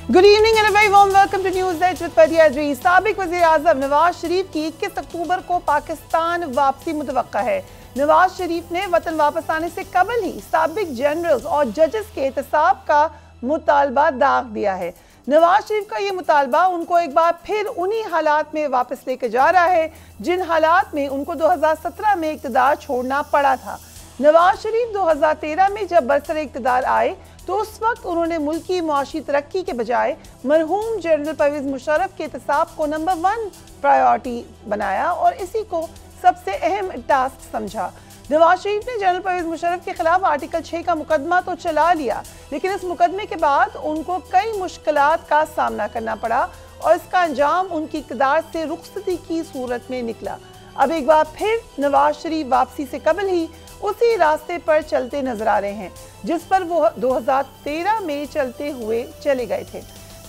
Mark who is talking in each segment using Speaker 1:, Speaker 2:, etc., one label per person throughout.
Speaker 1: Good evening and a very warm welcome to News Edge with Padya Adrees. साबिक वज़ीर-ए-आज़म नवाज शरीफ की 21 अक्टूबर को पाकिस्तान वापसी मुतवक्का है। नवाज शरीफ ने वतन वापस आने से कबल ही साबिक जनरल्स और जजेस के एहतसाब का मुतालबा दाग दिया है। नवाज शरीफ का ये मुतालबा उनको एक बार फिर उन्हीं हालात में वापस लेकर जा रहा है जिन हालात में उनको 2017 में इक़्तिदार छोड़ना पड़ा था। नवाज शरीफ 2013 में जब बरसर इक़्तिदार आए तो उस वक्त उन्होंने मुल्की मुआशी तरक्की के बजाय मरहूम जनरल परवेज मुशर्रफ के एहतसाब को नंबर 1 प्रायोरिटी बनाया और इसी को सबसे अहम टास्क समझा। नवाज शरीफ ने जनरल परवेज मुशर्रफ के खिलाफ आर्टिकल 6 का मुकदमा तो चला लिया, लेकिन इस मुकदमे के बाद उनको कई मुश्किलात का सामना करना पड़ा और इसका अंजाम उनकी इक़्तिदार से रुखसती की सूरत में निकला। अब एक बार फिर नवाज शरीफ वापसी से कबल ही उसी रास्ते पर चलते नजर आ रहे हैं जिस पर वो 2013 में चलते हुए चले गए थे।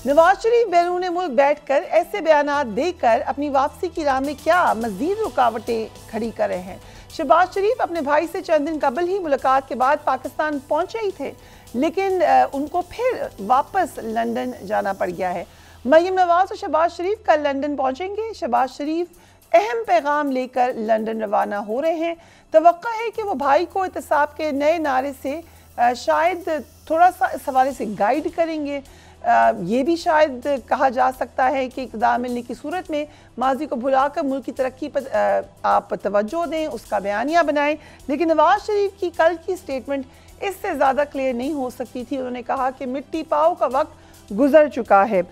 Speaker 1: नवाज शरीफ बैरून मुल्क बैठकर ऐसे बयानात देकर अपनी वापसी की राह में क्या मजीद रुकावटें खड़ी कर रहे हैं। शहबाज शरीफ अपने भाई से चंद दिन कबल ही मुलाकात के बाद पाकिस्तान पहुंचे ही थे, लेकिन उनको फिर वापस लंदन जाना पड़ गया है। मरीम नवाज और शहबाज शरीफ कल लंदन पहुंचेंगे। शहबाज शरीफ अहम पैगाम लेकर लंदन रवाना हो रहे हैं। तवक्का है कि वो भाई को एहतसाब के नए नारे से शायद थोड़ा सा इस हवाले से गाइड करेंगे। ये भी शायद कहा जा सकता है कि इक़्तिदार मिलने की सूरत में माजी को भुलाकर मुल्क की तरक्की पर आप तवज्जो दें, उसका बयानिया बनाएं। लेकिन नवाज शरीफ की कल की स्टेटमेंट इससे ज़्यादा क्लियर नहीं हो सकती थी। उन्होंने कहा कि मिट्टी पाओ का वक्त गुजर चुका है।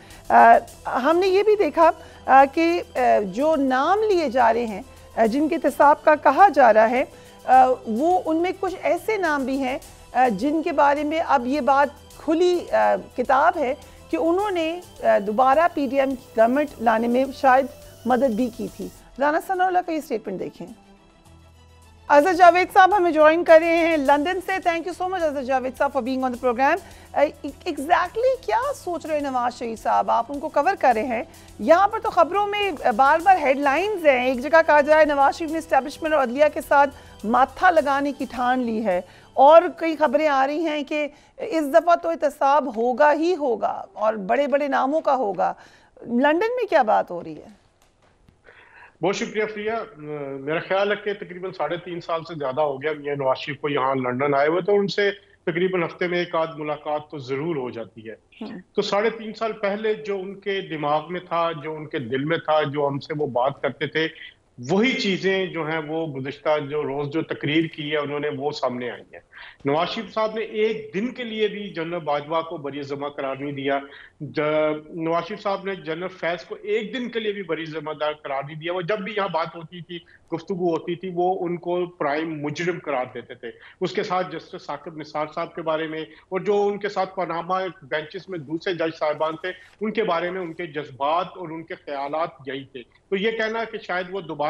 Speaker 1: हमने ये भी देखा कि जो नाम लिए जा रहे हैं, जिनके एहतसाब का कहा जा रहा है, वो उनमें कुछ ऐसे नाम भी हैं जिनके बारे में अब ये बात खुली किताब है कि उन्होंने दोबारा पीडीएम की गवर्नमेंट लाने में शायद मदद भी की थी। राना सनाउल्लाह का ये स्टेटमेंट देखें। अजहर जावेद साहब हमें ज्वाइन कर रहे हैं लंदन से। Thank you so much Azhar Javed sahab for being on the program. Exactly क्या सोच रहे हैं नवाज शरीफ साहब, आप उनको कवर कर रहे हैं। यहाँ पर तो खबरों में बार बार हेडलाइंस हैं। एक जगह कहा जाए नवाज शरीफ ने एस्टेब्लिशमेंट और अदलिया के साथ माथा लगाने की ठान ली है, और कई खबरें आ रही हैं कि इस दफ़ा तो एहतसाब होगा ही होगा और बड़े बड़े नामों का होगा। लंदन में क्या बात हो रही है?
Speaker 2: बहुत शुक्रिया प्रिया। मेरा ख्याल है कि तकरीबन 3.5 साल से ज़्यादा हो गया मियां नवाज शरीफ को यहाँ लंदन आए हुए, तो उनसे तकरीबन हफ्ते में एक आध मुलाकात तो ज़रूर हो जाती है। तो 3.5 साल पहले जो उनके दिमाग में था, जो उनके दिल में था, जो हमसे वो बात करते थे, वही चीज़ें जो हैं वो गुज़िश्ता जो रोज़ जो तकरीर की है उन्होंने वो सामने आई है। नवाज शरीफ साहब ने एक दिन के लिए भी जनरल बाजवा को बरी ज़िम्मा करार नहीं दिया। नवाज शरीफ साहब ने जनरल फैज को एक दिन के लिए भी बरी ज़िम्मेदार करार नहीं दिया। वो जब भी यहाँ बात होती थी, गुफ्तगू होती थी, वो उनको प्राइम मुजरिम करार देते थे। उसके साथ जस्टिस साकिब निसार साहब के बारे में और जो उनके साथ पनामा बेंचेस में दूसरे जज साहिबान थे, उनके बारे में उनके जज्बात और उनके ख्यालात यही थे। तो ये कहना कि शायद वो दोबारा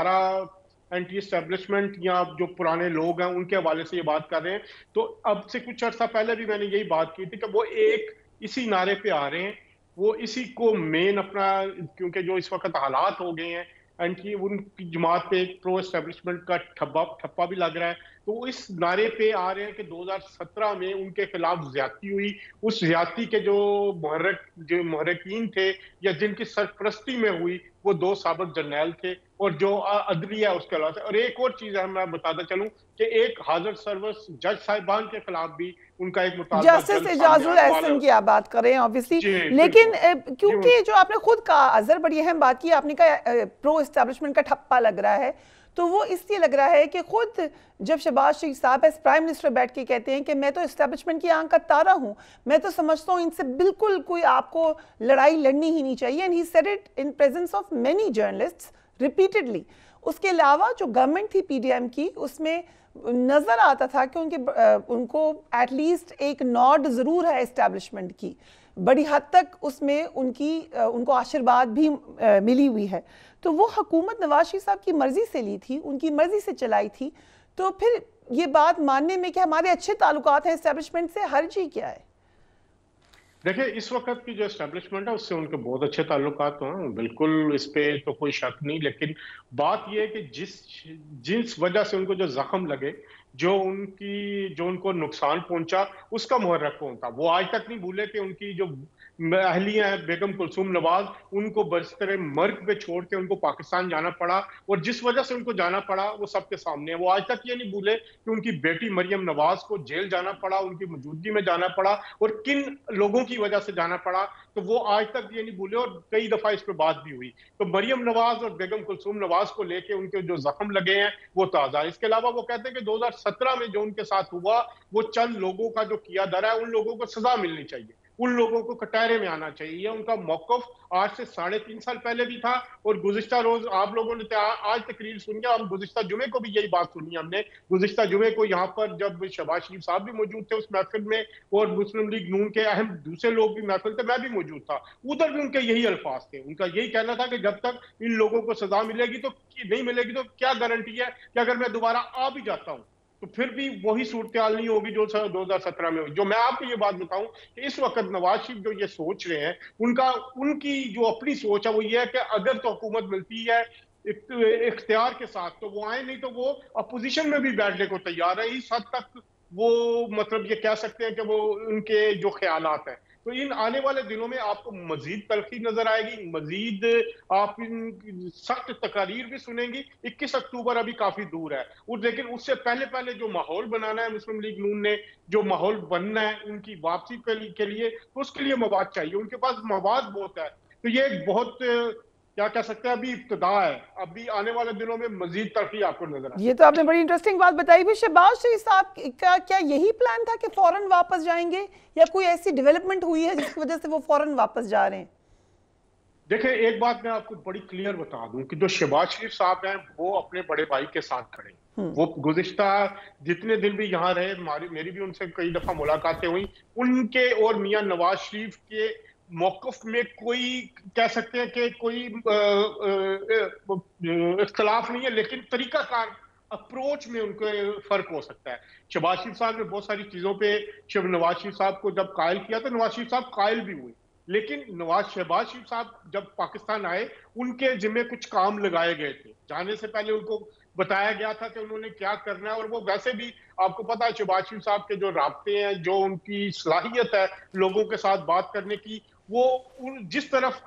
Speaker 2: एंटी एस्टेब्लिशमेंट या जो पुराने लोग हैं उनके हवाले से ये बात कर रहे हैं, तो अब से कुछ अर्सा पहले भी मैंने यही बात की थी कि वो एक इसी नारे पे आ रहे हैं, वो इसी को मेन अपना, क्योंकि जो इस वक्त हालात हो गए हैं एंटी, उनकी जमात पे एक प्रो एस्टेब्लिशमेंट का ठप्पा भी लग रहा है, तो इस नारे पे आ रहे हैं कि 2017 में उनके खिलाफ ज्यादती हुई। उस ज्यादती के जो मुहर्रिकीन थे या जिनकी सरपरस्ती में हुई वो 2 साबिक जर्नैल थे और जो अदलिया उसके अलावा। और एक और चीज है, मैं बताता चलूं कि एक हाजिर सर्विस जज साहिबान के खिलाफ भी उनका एक मुतालबा
Speaker 1: जस्टिस एजाजुल एहसन की आप बात कर रहे हैं ऑब्वियसली, लेकिन क्योंकि जो आपने खुद कहा अजहर, बड़ी अहम बात की आपने कहा प्रो एस्टेब्लिशमेंट का ठप्पा लग रहा है, तो वो इसलिए लग रहा है कि खुद जब शहबाज शरीफ साहब एज प्राइम मिनिस्टर बैठ के कहते हैं कि मैं तो एस्टेब्लिशमेंट की आंख का तारा हूं, मैं तो समझता हूं इनसे बिल्कुल कोई आपको लड़ाई लड़नी ही नहीं चाहिए, and he said it in presence of many journalists repeatedly. उसके अलावा जो गवर्नमेंट थी पीडीएम की, उसमें नज़र आता था कि उनको एटलीस्ट एक नॉड ज़रूर है एस्टेब्लिशमेंट की, बड़ी हद तक उसमें उनको आशीर्वाद भी मिली हुई है। तो वो हुकूमत नवाज शरीफ साहब की मर्जी से ली थी, उनकी मर्जी से चलाई थी, तो फिर ये बात मानने में कि हमारे अच्छे ताल्लुकात हैं एस्टेब्लिशमेंट से, हर्ज ही क्या है?
Speaker 2: देखिए, इस वक्त की जो एस्टेब्लिशमेंट है उससे उनके बहुत अच्छे ताल्लुकात हैं, बिल्कुल इस पे तो कोई शक नहीं। लेकिन बात यह है कि जिस वजह से उनको जो जख्म लगे, जो उनको नुकसान पहुंचा, उसका मुहर्रक कौन था? वो आज तक नहीं भूले कि उनकी जो अहलिया हैं बेगम कुलसूम नवाज, उनको बरसरे मर्ग पे छोड़ के उनको पाकिस्तान जाना पड़ा, और जिस वजह से उनको जाना पड़ा वो सबके सामने है। वो आज तक ये नहीं भूले कि उनकी बेटी मरियम नवाज को जेल जाना पड़ा, उनकी मौजूदगी में जाना पड़ा, और किन लोगों की वजह से जाना पड़ा, तो वो आज तक ये नहीं भूले, और कई दफा इस पर बात भी हुई। तो मरियम नवाज और बेगम कुलसूम नवाज को लेके उनके जो जख्म लगे हैं वो ताजा। इसके अलावा वो कहते हैं कि 2017 में जो उनके साथ हुआ वो चंद लोगों का जो किया धरा है, उन लोगों को सजा मिलनी चाहिए, उन लोगों को कटहरे में आना चाहिए। ये उनका मौकफ आज से 3.5 साल पहले भी था, और गुज़िश्ता रोज आप लोगों ने आज तकरीर सुन के, हम गुज़िश्ता जुमे को भी यही बात सुनी हमने। गुज़िश्ता जुमे को यहाँ पर जब शहबाज शरीफ साहब भी मौजूद थे उस महफिल में, और मुस्लिम लीग नून के अहम दूसरे लोग भी महफिल थे, मैं भी मौजूद था, उधर भी उनके यही अल्फाज थे। उनका यही कहना था कि जब तक इन लोगों को सजा मिलेगी तो नहीं मिलेगी तो क्या गारंटी है कि अगर मैं दोबारा आ भी जाता हूँ तो फिर भी वही सूरत हाल नहीं होगी जो 2017 में हुई। जो मैं आपको ये बात बताऊं कि इस वक्त नवाज शरीफ जो ये सोच रहे हैं, उनकी जो अपनी सोच है वो ये है कि अगर तो हुकूमत मिलती है इख्तियार के साथ तो वो आए, नहीं तो वो अपोजिशन में भी बैठने को तैयार है। इस हद तक वो मतलब ये कह सकते हैं कि वो उनके जो ख्यालात हैं। तो इन आने वाले दिनों में आपको मजीद तलखी नजर आएगी, मजीद आप इन सख्त तकारीर भी सुनेंगी। 21 अक्टूबर अभी काफी दूर है, और लेकिन उससे पहले पहले जो माहौल बनाना है मुस्लिम लीग नून ने, जो माहौल बनना है उनकी वापसी के लिए, तो उसके लिए मवाद चाहिए। उनके पास मवाद बहुत है, तो ये एक बहुत क्या कह सकते हैं अभी इब्तिदा है, अभी आने वाले दिनों में मजीद तरक्की आपको नजर आए।
Speaker 1: ये तो आपने बड़ी इंटरेस्टिंग बात बताई भी। शहबाज शरीफ साहब का क्या यही प्लान था कि फौरन वापस जाएंगे, या कोई ऐसी डेवलपमेंट हुई है जिसकी वजह से वो फौरन वापस जा रहे हैं?
Speaker 2: देखिए, एक बात मैं आपको बड़ी क्लियर बता दूं कि जो शहबाज शरीफ साहब हैं वो अपने बड़े भाई के साथ खड़े। वो गुज़िश्ता जितने दिन भी यहाँ रहे, मेरी भी उनसे कई दफा मुलाकातें हुई, उनके और मियां नवाज शरीफ के मौकफ में कोई कह सकते हैं कि कोई इख्तलाफ नहीं है, लेकिन तरीकाकार अप्रोच में उनके फर्क हो सकता है। शहबाज शरीफ साहब ने बहुत सारी चीजों पे नवाज शरीफ साहब को जब कायल किया तो नवाज शरीफ साहब कायल भी हुए, लेकिन शहबाज शरीफ साहब जब पाकिस्तान आए उनके जिम्मे कुछ काम लगाए गए थे। जाने से पहले उनको बताया गया था कि उन्होंने क्या करना है, और वो वैसे भी आपको पता है शहबाज शरीफ साहब के जो राब्ते हैं, जो उनकी सलाहियत है लोगों के साथ बात करने की, वो जिस तरफ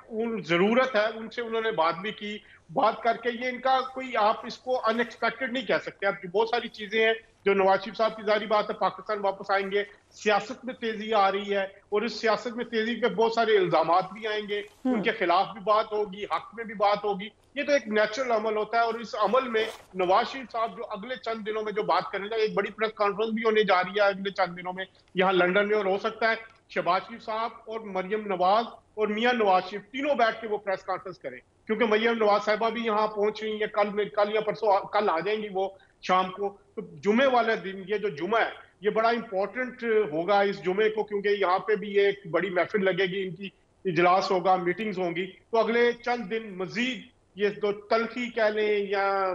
Speaker 2: जरूरत है उनसे उन्होंने बात भी की। बात करके ये इनका कोई आप इसको अनएक्सपेक्टेड नहीं कह सकते। अब बहुत सारी चीजें हैं जो नवाज शरीफ साहब की जारी बात है, पाकिस्तान वापस आएंगे, सियासत में तेजी आ रही है, और इस सियासत में तेजी पे बहुत सारे इल्जामात भी आएंगे, उनके खिलाफ भी बात होगी, हक में भी बात होगी। ये तो एक नेचुरल अमल होता है, और इस अमल में नवाज शरीफ साहब जो अगले चंद दिनों में जो बात करेंगे, एक बड़ी प्रेस कॉन्फ्रेंस भी होने जा रही है अगले चंद दिनों में यहाँ लंदन में, और हो सकता है शहबाज शरीफ साहब और मरियम नवाज और मियां नवाज शरीफ तीनों बैठ के वो प्रेस कॉन्फ्रेंस करें, क्योंकि मरियम नवाज साहिबा भी यहाँ पहुंच रही है, कल या परसों कल आ जाएंगी वो शाम को। तो जुमे वाले दिन ये जो जुमा है ये बड़ा इंपॉर्टेंट होगा इस जुमे को, क्योंकि यहाँ पे भी एक बड़ी महफिल लगेगी, इनकी इजलास होगा, मीटिंग्स होंगी। तो अगले चंद दिन मजीद ये जो तलखी कह लें या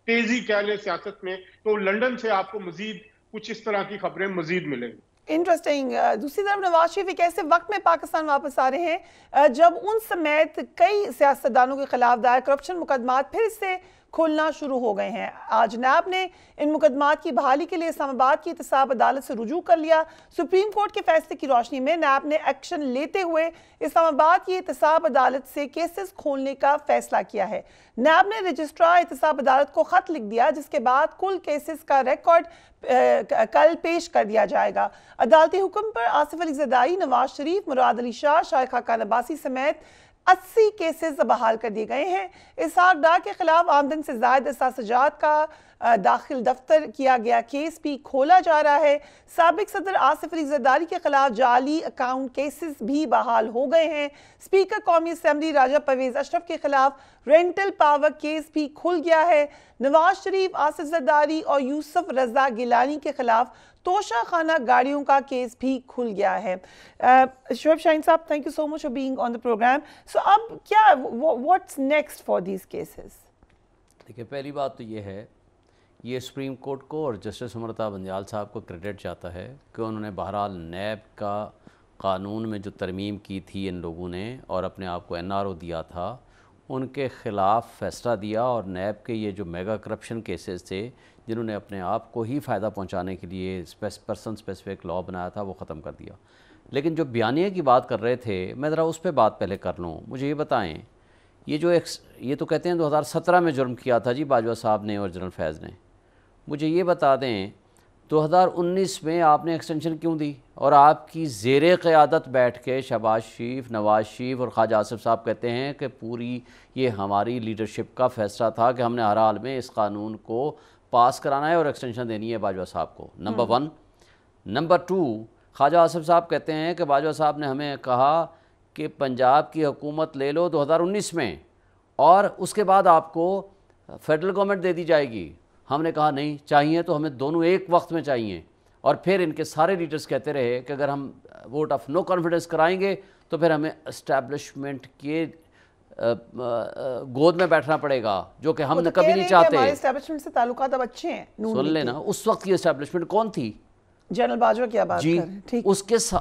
Speaker 2: तेजी कह लें सियासत में, तो लंदन से आपको मजीद कुछ इस तरह की खबरें मजीद मिलेंगी।
Speaker 1: इंटरेस्टिंग। दूसरी तरफ नवाज शरीफ एक ऐसे वक्त में पाकिस्तान वापस आ रहे हैं जब उन समेत कई सियासतदानों के खिलाफ दायर करप्शन मुकदमात फिर से खुलना शुरू हो गए हैं। आज नैब ने इन मुकदमात की बहाली के लिए इस्लामाबाद की एहतसाब अदालत से रुजू कर लिया। सुप्रीम कोर्ट के फैसले की रोशनी में नैब ने एक्शन लेते हुए इस्लामाबाद की एहतसाब अदालत से केसेस खोलने का फैसला किया है। नैब ने रजिस्ट्रार एहतसाब अदालत को खत लिख दिया, जिसके बाद कुल केसेस का रिकॉर्ड कल पेश कर दिया जाएगा। अदालती हुक्म पर आसिफ अली ज़रदारी, नवाज शरीफ, मुराद अली शाह, शाइख खाकान अब्बासी समेत 80 केसेस बहाल कर दिए गए हैं। इसहाक डार के खिलाफ आमदन से ज़ायद असासजात का दाखिल दफ्तर किया गया केस भी खोला जा रहा है। साबिक सदर आसिफ अली ज़रदारी के खिलाफ जाली अकाउंट केसेस भी बहाल हो गए हैं। स्पीकर कौमी असम्बली राजा परवेज अशरफ के खिलाफ रेंटल पावर केस भी खुल गया है। नवाज शरीफ, आसिफ ज़रदारी और यूसुफ रजा गिलानी के खिलाफ तोशा खाना गाड़ियों का केस भी खुल गया है। Shoaib Shaheen sahab, thank you so much for being on the program. So अब क्या what's next for these cases?
Speaker 3: देखिए, पहली बात तो ये है, ये सुप्रीम कोर्ट को और जस्टिस अमृता बंदयाल साहब को क्रेडिट जाता है कि उन्होंने बहरहाल नैब का कानून में जो तरमीम की थी इन लोगों ने और अपने आप को NRO दिया था, उनके ख़िलाफ़ फ़ैसला दिया, और नैब के ये जो मेगा करप्शन केसेस थे जिन्होंने अपने आप को ही फ़ायदा पहुंचाने के लिए पर्सन स्पेसिफिक लॉ बनाया था, वो ख़त्म कर दिया। لیکن جو بیانیے کی بات کر رہے تھے میں ذرا اس پہ بات پہلے کر لوں. مجھے یہ بتائیں یہ تو کہتے ہیں 2017 میں جرم کیا تھا جی باجوہ صاحب نے اور جنرل فیض نے. مجھے یہ بتا دیں 2019 میں آپ نے ایکسٹینشن کیوں دی؟ اور آپ کی زیر قیادت بیٹھ کے شہباز شریف، نواز شریف اور خواجہ آصف صاحب کہتے ہیں کہ پوری یہ ہماری لیڈرشپ کا فیصلہ تھا کہ ہم نے ہر حال میں اس قانون کو پاس کرانا ہے اور ایکسٹینشن دینی ہے باجوہ صاحب کو. نمبر 1. نمبر 2، خواجہ آصف صاحب کہتے ہیں کہ باجوہ صاحب نے ہمیں کہا کہ پنجاب کی حکومت لے لو 2019 میں اور اس کے بعد آپ کو فیڈرل گورنمنٹ دے دی جائے گی. ہم نے کہا نہیں چاہیے تو ہمیں دونوں ایک وقت میں چاہیے. اور پھر ان کے سارے لیڈرز کہتے رہے کہ اگر ہم ووٹ آف نو کانفیڈنس کرائیں گے تو پھر ہمیں اسٹیبلشمنٹ کے گود میں بیٹھنا پڑے گا، جو کہ ہم نے کبھی نہیں چاہتے.
Speaker 1: ہمارے اسٹیبلشمنٹ سے تعلقات اب اچھے ہیں.
Speaker 3: سن لینا اس وقت کی اسٹیبلشمنٹ کون تھی؟
Speaker 1: جنرل باجوہ کیا بات
Speaker 3: جی
Speaker 1: کر رہے ہیں. ٹھیک،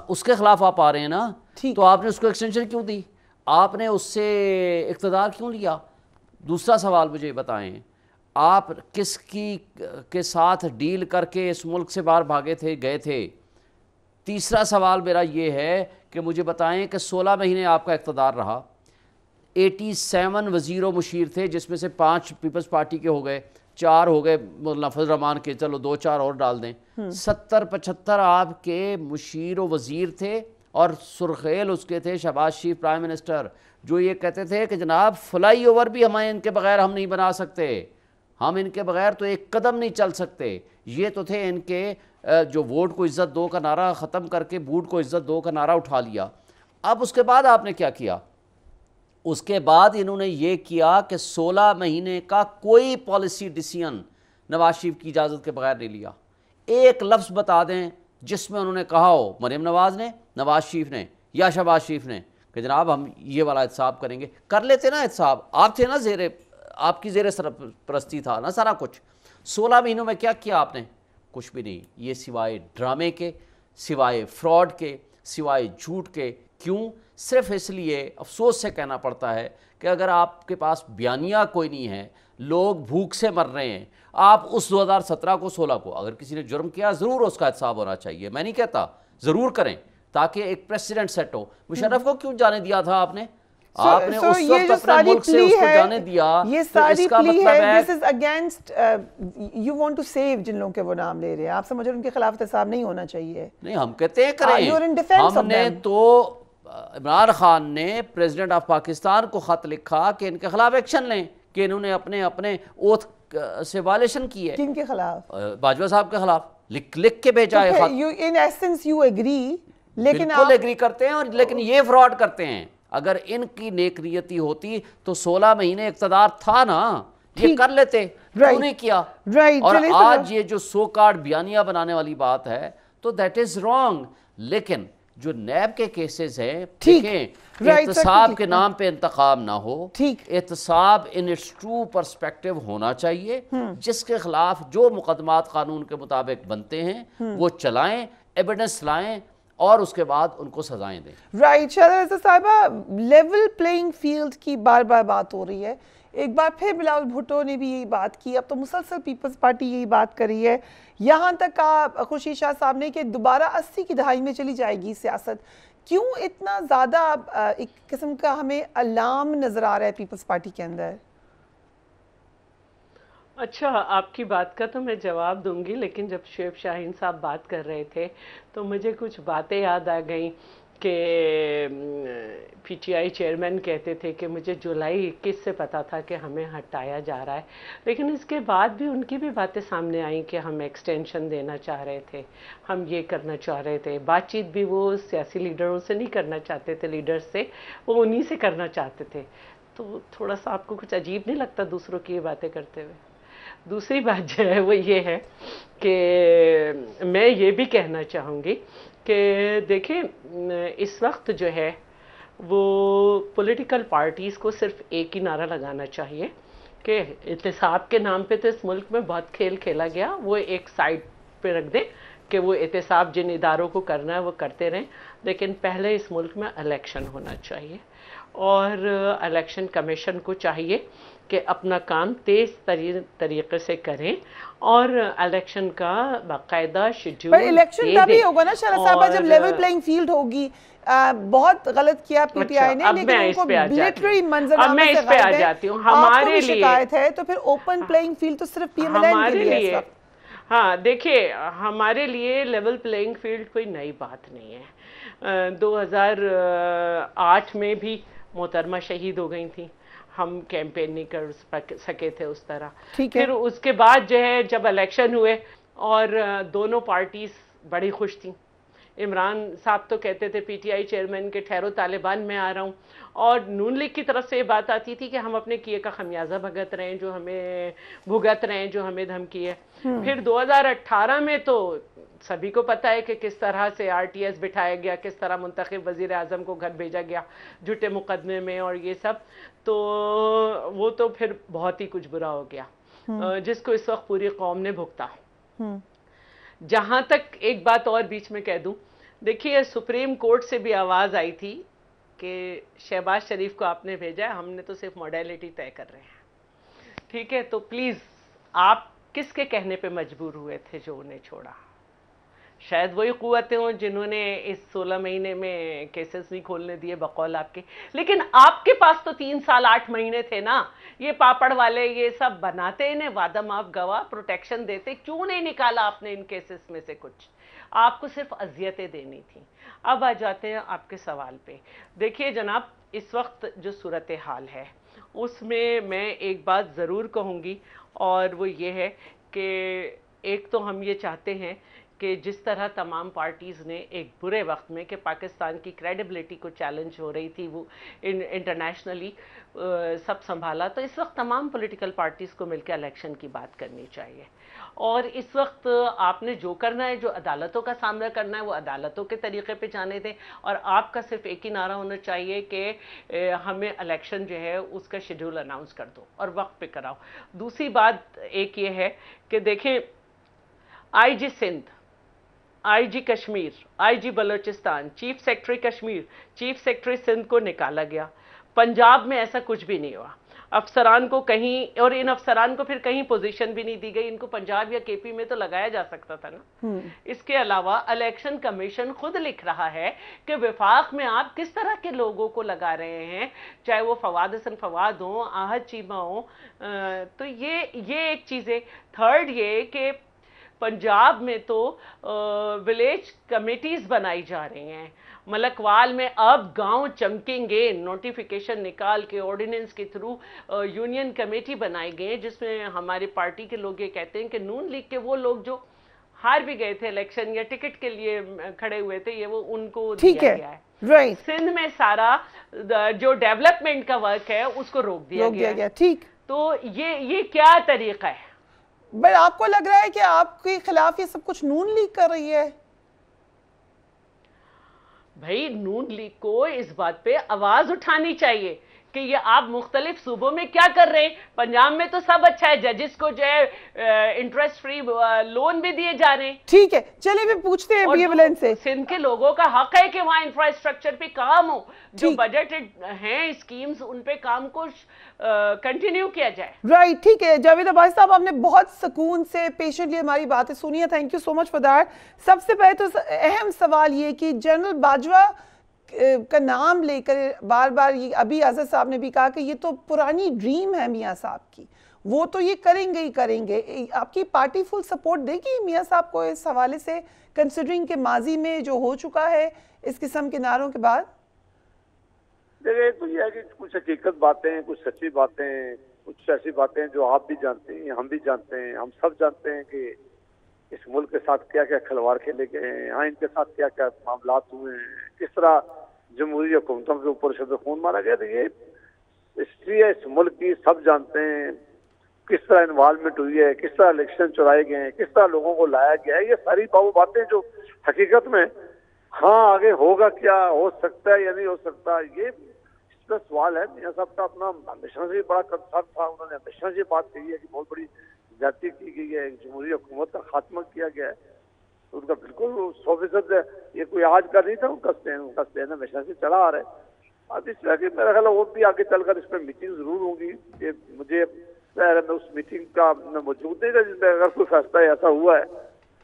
Speaker 3: اس کے خلاف آپ آ رہے ہیں نا، تو آپ نے اس کو ایکسٹینشن کیوں دی؟ آپ نے اس سے اقتدار کیوں لیا؟ دوسرا سوال مجھے بتائیں، آپ کس کے ساتھ ڈیل کر کے اس ملک سے باہر بھاگے تھے گئے تھے؟ تیسرا سوال میرا یہ ہے کہ مجھے بتائیں کہ 16 مہینے آپ کا اقتدار رہا، 87 وزیر و مشیر تھے جس میں سے 5 پیپلز پارٹی کے ہو گئے، 4 ہو گئے مولانا فضل الرحمان کے، چلو 2-4 اور ڈال دیں. 70-75 آپ کے مشیر و وزیر تھے اور سرخیل اس کے تھے شہباز شریف پرائم منسٹر، جو یہ کہتے تھے کہ جناب فلائی اوور بھی ہمیں ان کے بغیر ہم نہیں بنا سکتے، ہم ان کے بغیر تو ایک قدم نہیں چل سکتے. یہ تو تھے ان کے جو ووٹ کو عزت دو کا نعرہ ختم کر کے بوٹ کو عزت دو کا نعرہ اٹھا لیا. اب اس کے بعد آپ نے کیا کیا؟ اس کے بعد انہوں نے یہ کیا کہ 16 مہینے کا کوئی پالیسی ڈیسیژن نواز شریف کی اجازت کے بغیر نہیں لیا. ایک لفظ بتا دیں جس میں انہوں نے کہا ہو، مریم نواز نے، نواز شریف نے یا شہباز شریف نے، کہ جناب ہم یہ والا احتساب کریں گے. کر لیتے نا احتساب، آپ تھے نا آپ کی زیر سرپرستی تھا نا سارا کچھ. 16 مہینوں میں کیا کیا آپ نے؟ کچھ بھی نہیں. یہ سوائے ڈرامے کے، سوائے فراڈ کے، سوائے جھوٹ کے. کیوں؟ صرف اس لیے افسوس سے کہنا پڑتا ہے کہ اگر آپ کے پاس بیانیہ کوئی نہیں ہے، لوگ بھوک سے مر رہے ہیں، آپ اس 2017 کو 16 کو اگر کسی نے جرم کیا ضرور اس کا احتساب ہونا چاہیے. میں نہیں کہتا، ضرور کریں تاکہ ایک پریسیڈنٹ سیٹ ہو. مشرف کو کیوں جانے دیا تھا آپ نے؟ آپ نے اس وقت اپنے ملک سے اس کو جانے دیا.
Speaker 1: یہ ساری پلی ہے this is against you want to save جن لوگوں کے وہ نام لے رہے ہیں. آپ سمجھ رہے ہیں ان کے خلاف احتساب نہیں ہونا چاہیے.
Speaker 3: نہیں، ہم کہتے ہیں کریں. ہم نے تو عمران خان نے پریزیڈنٹ آف پاکستان کو خط لکھا کہ ان کے خلاف ایکشن لیں کہ انہوں نے اپنے اوتھ سے وائلیشن کی ہے.
Speaker 1: کن کے خلاف؟
Speaker 3: باجوہ صاحب کے خلاف لکھ کے بھیجا ہے خط.
Speaker 1: in essence you agree، لیکن
Speaker 3: بالکل ایگری کرتے ہیں، اور لیکن یہ فراڈ کرتے ہیں. اگر ان کی نیک نیتی ہوتی تو 16 مہینے اقتدار تھا نا، یہ کر لیتے. کیوں نہیں کیا؟ اور آج یہ جو سو کارڈ بیانیہ بنانے والی بات ہے تو دیٹ از رانگ. لیکن جو نیب کے کیسز ہیں، دیکھیں احتساب کے نام پہ انتخاب نہ ہو. احتساب ان اٹس ٹرو پرسپیکٹو ہونا چاہیے. جس کے خلاف جو مقدمات قانون کے مطابق بنتے ہیں وہ چلائیں، ایویڈنس لائیں اور اس کے بعد ان کو سزائیں دیں.
Speaker 1: رائٹ. شاہدہ رضا صاحبہ، لیول پلینگ فیلڈ کی بار بار بات ہو رہی ہے. ایک بار پھر بلاول بھٹو نے بھی یہی بات کی، اب تو مسلسل پیپلز پارٹی یہی بات کر رہی ہے. یہاں تک کہا خورشید شاہ صاحب نے کہ دوبارہ 80 کی دہائی میں چلی جائے گی سیاست. کیوں اتنا زیادہ ایک قسم کا ہمیں الارم نظر آ رہا ہے پیپلز پارٹی کے اندر؟
Speaker 4: اچھا، آپ کی بات کا تو میں جواب دوں گی، لیکن جب شعیب شاہین صاحب بات کر رہے تھے تو مجھے کچھ باتیں یاد آ گئیں کہ پی ٹی آئی چیئرمین کہتے تھے کہ مجھے جولائی 21 سے پتا تھا کہ ہمیں ہٹایا جا رہا ہے، لیکن اس کے بعد بھی ان کی بھی باتیں سامنے آئیں کہ ہم ایکسٹینشن دینا چاہ رہے تھے، ہم یہ کرنا چاہ رہے تھے. بات چیت بھی وہ سیاسی لیڈروں سے نہیں کرنا چاہتے تھے، لیڈرز سے، وہ انہی سے کرنا چاہتے تھے. تو تھوڑا سا آپ کو کچھ عجیب نہیں لگتا دوسروں کی یہ باتیں کرتے ہوئے؟ دوسری بات جو ہے وہ یہ ہے کہ میں یہ بھی کہنا چاہوں گی کہ دیکھیں اس وقت جو ہے وہ پولیٹیکل پارٹیز کو صرف ایک ہی نعرہ لگانا چاہیے کہ احتساب کے نام پہ تو اس ملک میں بہت کھیل کھیلا گیا، وہ ایک سائڈ پہ رکھ دیں کہ وہ احتساب جن اداروں کو کرنا ہے وہ کرتے رہیں، لیکن پہلے اس ملک میں الیکشن ہونا چاہیے. اور الیکشن کمیشن کو چاہیے کہ اپنا کام تیز طریقے سے کریں اور الیکشن کا باقاعدہ شیڈیول
Speaker 1: پر الیکشن تبھی ہوگا نا شرح صاحبہ جب لیول پلینگ فیلڈ ہوگی. بہت غلط کیا پی ٹی آئی نے, لیکن ان کو ملٹری منظرنامے سے غائب ہے. آپ کو بھی شکایت ہے تو پھر اوپن پلینگ فیلڈ تو صرف پی ایم ایل این کے لیے اس وقت.
Speaker 4: ہاں دیکھیے, ہمارے لیے لیول پلینگ فیلڈ کوئی نئی بات نہیں ہے. 2008 میں بھی محترمہ شہید ہو گئی تھیں, ہم کیمپین نہیں کر سکے تھے اس طرح. پھر اس کے بعد جو ہے جب الیکشن ہوئے اور دونوں پارٹیز بڑی خوش تھیں. عمران صاحب تو کہتے تھے پی ٹی آئی چیئرمین کے ٹھہرو طالبان میں آ رہا ہوں, اور نون لیگ کی طرف سے یہ بات آتی تھی کہ ہم اپنے کیے کا خمیازہ بھگت رہے ہیں, جو ہمیں بھگت رہے ہیں, جو ہمیں دھمکی ہے. پھر 2018 میں تو سبھی کو پتا ہے کہ کس طرح سے آر ٹی ایس بٹھایا گیا, کس طرح منتخب وزیر اعظم کو گھر بھیجا گیا جھوٹے مقدمے میں اور یہ سب. تو وہ تو پھر بہت ہی کچھ برا ہو گیا جس کو اس وقت پوری قوم نے بھگتا. جہاں تک ایک بات اور بیچ میں کہہ دوں, دیکھیے سپریم کورٹ سے بھی آواز آئی تھی کہ شہباز شریف کو آپ نے بھیجا ہے, ہم نے تو صرف موڈیلٹی طے کر رہے ہیں. ٹھیک ہے, تو پلیز آپ کس کے کہنے پہ مجبور ہوئے تھے جو انہیں چھوڑا؟ شاید وہی قوتیں ہوں جنہوں نے اس 16 مہینے میں کیسز نہیں کھولنے دیے بقول آپ کے. لیکن آپ کے پاس تو 3 سال 8 مہینے تھے نا. یہ پاپڑ والے یہ سب بناتے, انہیں وعدہ معاف گواہ پروٹیکشن دیتے, کیوں نہیں نکالا آپ نے ان کیسز میں سے کچھ؟ آپ کو صرف اذیتیں دینی تھیں. اب آ جاتے ہیں آپ کے سوال پہ. دیکھیے جناب, اس وقت جو صورتحال ہے اس میں ایک بات ضرور کہوں گی, اور وہ یہ ہے کہ ایک تو ہم یہ چاہتے ہیں کہ جس طرح تمام پارٹیز نے ایک برے وقت میں کہ پاکستان کی کریڈیبلٹی کو چیلنج ہو رہی تھی وہ انٹرنیشنلی سب سنبھالا, تو اس وقت تمام پولیٹیکل پارٹیز کو مل کے الیکشن کی بات کرنی چاہیے. اور اس وقت آپ نے جو کرنا ہے, جو عدالتوں کا سامنا کرنا ہے, وہ عدالتوں کے طریقے پہ جانے دیں, اور آپ کا صرف ایک ہی نعرہ ہونا چاہیے کہ ہمیں الیکشن جو ہے اس کا شیڈول اناؤنس کر دو اور وقت پہ کراؤ. دوسری بات ایک یہ ہے کہ دیکھیں, I G Sindh, I G Kashmir, I G Balochistan, chief secretary Kashmir, chief secretary Sindh کو نکالا گیا. پنجاب میں ایسا کچھ بھی نہیں ہوا. افسران کو کہیں, اور ان افسران کو پھر کہیں پوزیشن بھی نہیں دی گئی. ان کو پنجاب یا کے پی میں تو لگایا جا سکتا تھا نا. اس کے علاوہ الیکشن کمیشن خود لکھ رہا ہے کہ وفاق میں آپ کس طرح کے لوگوں کو لگا رہے ہیں, چاہے وہ فواد حسن فواد ہوں, آہد چیمہ ہوں. تو یہ ایک چیز ہے. تھرڈ یہ کہ پنجاب میں تو ولیج کمیٹیز بنائی جا رہی ہیں. ملکوال میں اب گاؤں چمکیں گے, نوٹیفیکیشن نکال کے آرڈیننس کے تھرو یونین کمیٹی بنائی گئی, جس میں ہماری پارٹی کے لوگ یہ کہتے ہیں کہ نون لیگ کے وہ لوگ جو ہار بھی گئے تھے الیکشن یا ٹکٹ کے لیے کھڑے ہوئے تھے, یہ وہ ان کو دیا گیا ہے. سندھ میں سارا جو ڈیولپمنٹ کا ورک ہے اس کو روک دیا گیا.
Speaker 1: ٹھیک,
Speaker 4: تو یہ کیا طریقہ ہے؟
Speaker 1: بٹ آپ کو لگ رہا ہے کہ آپ کے خلاف یہ سب کچھ نون لیگ کر رہی ہے؟
Speaker 4: بھائی نون لیگ کو اس بات پہ آواز اٹھانی چاہیے کہ یہ آپ مختلف صوبوں میں کیا کر رہے ہیں. پنجاب میں تو سب اچھا ہے, ججز کو جو ہے انٹرسٹ فری لون بھی دیے جا رہے ہیں.
Speaker 1: ٹھیک ہے, چلے بھی پوچھتے ہیں پی ایم ایل این سے.
Speaker 4: سندھ کے لوگوں کا حق ہے کہ وہاں انفراسٹرکچر پہ کام ہو, جو بجٹڈ ہیں اسکیمز ان پہ کام کو کنٹینیو کیا جائے.
Speaker 1: رائٹ, ٹھیک ہے. جاوید عباسی صاحب, آپ نے بہت سکون سے پیشنٹلی ہماری باتیں سنی ہے, thank you so much for that. سب سے پہلے تو اہم سوال یہ کہ جنرل باجوہ کا نام لے کر بار بار, ابھی اظہر صاحب نے بھی کہا کہ یہ تو پرانی ڈریم ہے میاں صاحب کی, وہ تو یہ کریں گے ہی کریں گے. آپ کی پارٹی فل سپورٹ دے گی میاں صاحب کو اس حوالے سے, کنسیڈرنگ کہ ماضی میں جو ہو چکا ہے اس قسم کے نعروں کے بعد؟
Speaker 5: دیکھیں, تو یہ ہے کہ کچھ حقیقت باتیں, کچھ سچی باتیں, کچھ ایسی باتیں جو آپ بھی جانتے ہیں, ہم بھی جانتے ہیں, ہم سب جانتے ہیں کہ اس ملک کے ساتھ کیا کیا کھلواڑ کھیلے گئے ہیں, ان کے ساتھ کیا کیا معاملات ہوئے ہیں, کس طرح جمہوری حکومتوں کے اوپر شب خون مارا گیا. تو یہ ہسٹری ہے اس ملک کی, سب جانتے ہیں کس طرح انوالومنٹ ہوئی ہے, کس طرح الیکشن چلائے گئے ہیں, کس طرح لوگوں کو لایا گیا ہے. یہ ساری باتیں جو حقیقت میں ہاں آگے ہوگا, کیا ہو سکتا ہے یا نہیں ہو سکتا, یہ اس کا سوال ہے. میاں صاحب کا اپنا ہمیشہ سے بڑا کنسرن تھا, انہوں نے ہمیشہ سے بات کہی ہے کہ بہت بڑی زیادتی کی گئی ہے, جمہوری حکومت کا خاتمہ کیا گیا ہے. ان کا بالکل 100% یہ کوئی آج کا نہیں تھا, ان کا سٹینڈ ہمیشہ سے چلا آ رہا ہے. अब इस तरह की मेरा ख्याल और भी आगे चलकर इस पर मीटिंग जरूर होंगी। ये मुझे मैं उस मीटिंग का मौजूद नहीं था जिसमें अगर कोई फैसला ऐसा हुआ है,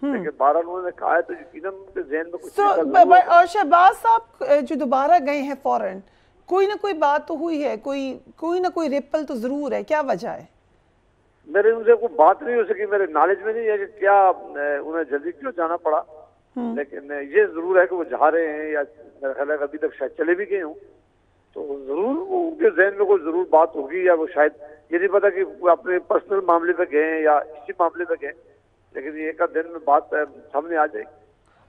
Speaker 5: लेकिन 12 उन्होंने कहा है तो यकीनन उनके ज़हन में कुछ
Speaker 1: और शहबाज साहब जो दोबारा गए हैं फौरन, कोई ना कोई बात तो हुई है, कोई ना कोई रिपल तो जरूर है, क्या वजह है?
Speaker 5: मेरे उनसे कोई बात नहीं हो सकी, मेरे नॉलेज में नहीं है कि क्या उन्हें जल्दी क्यों जाना पड़ा, लेकिन ये जरूर है कि वो जा रहे हैं या मेरा ख्याल है अभी तक शायद चले भी गए हों, तो जरूर उनके जहन में कोई जरूर बात होगी, या वो शायद ये नहीं पता कि वो अपने पर्सनल मामले पे गए हैं या इसी मामले पे गए, लेकिन ये एक दिन में बात सामने आ जाएगी।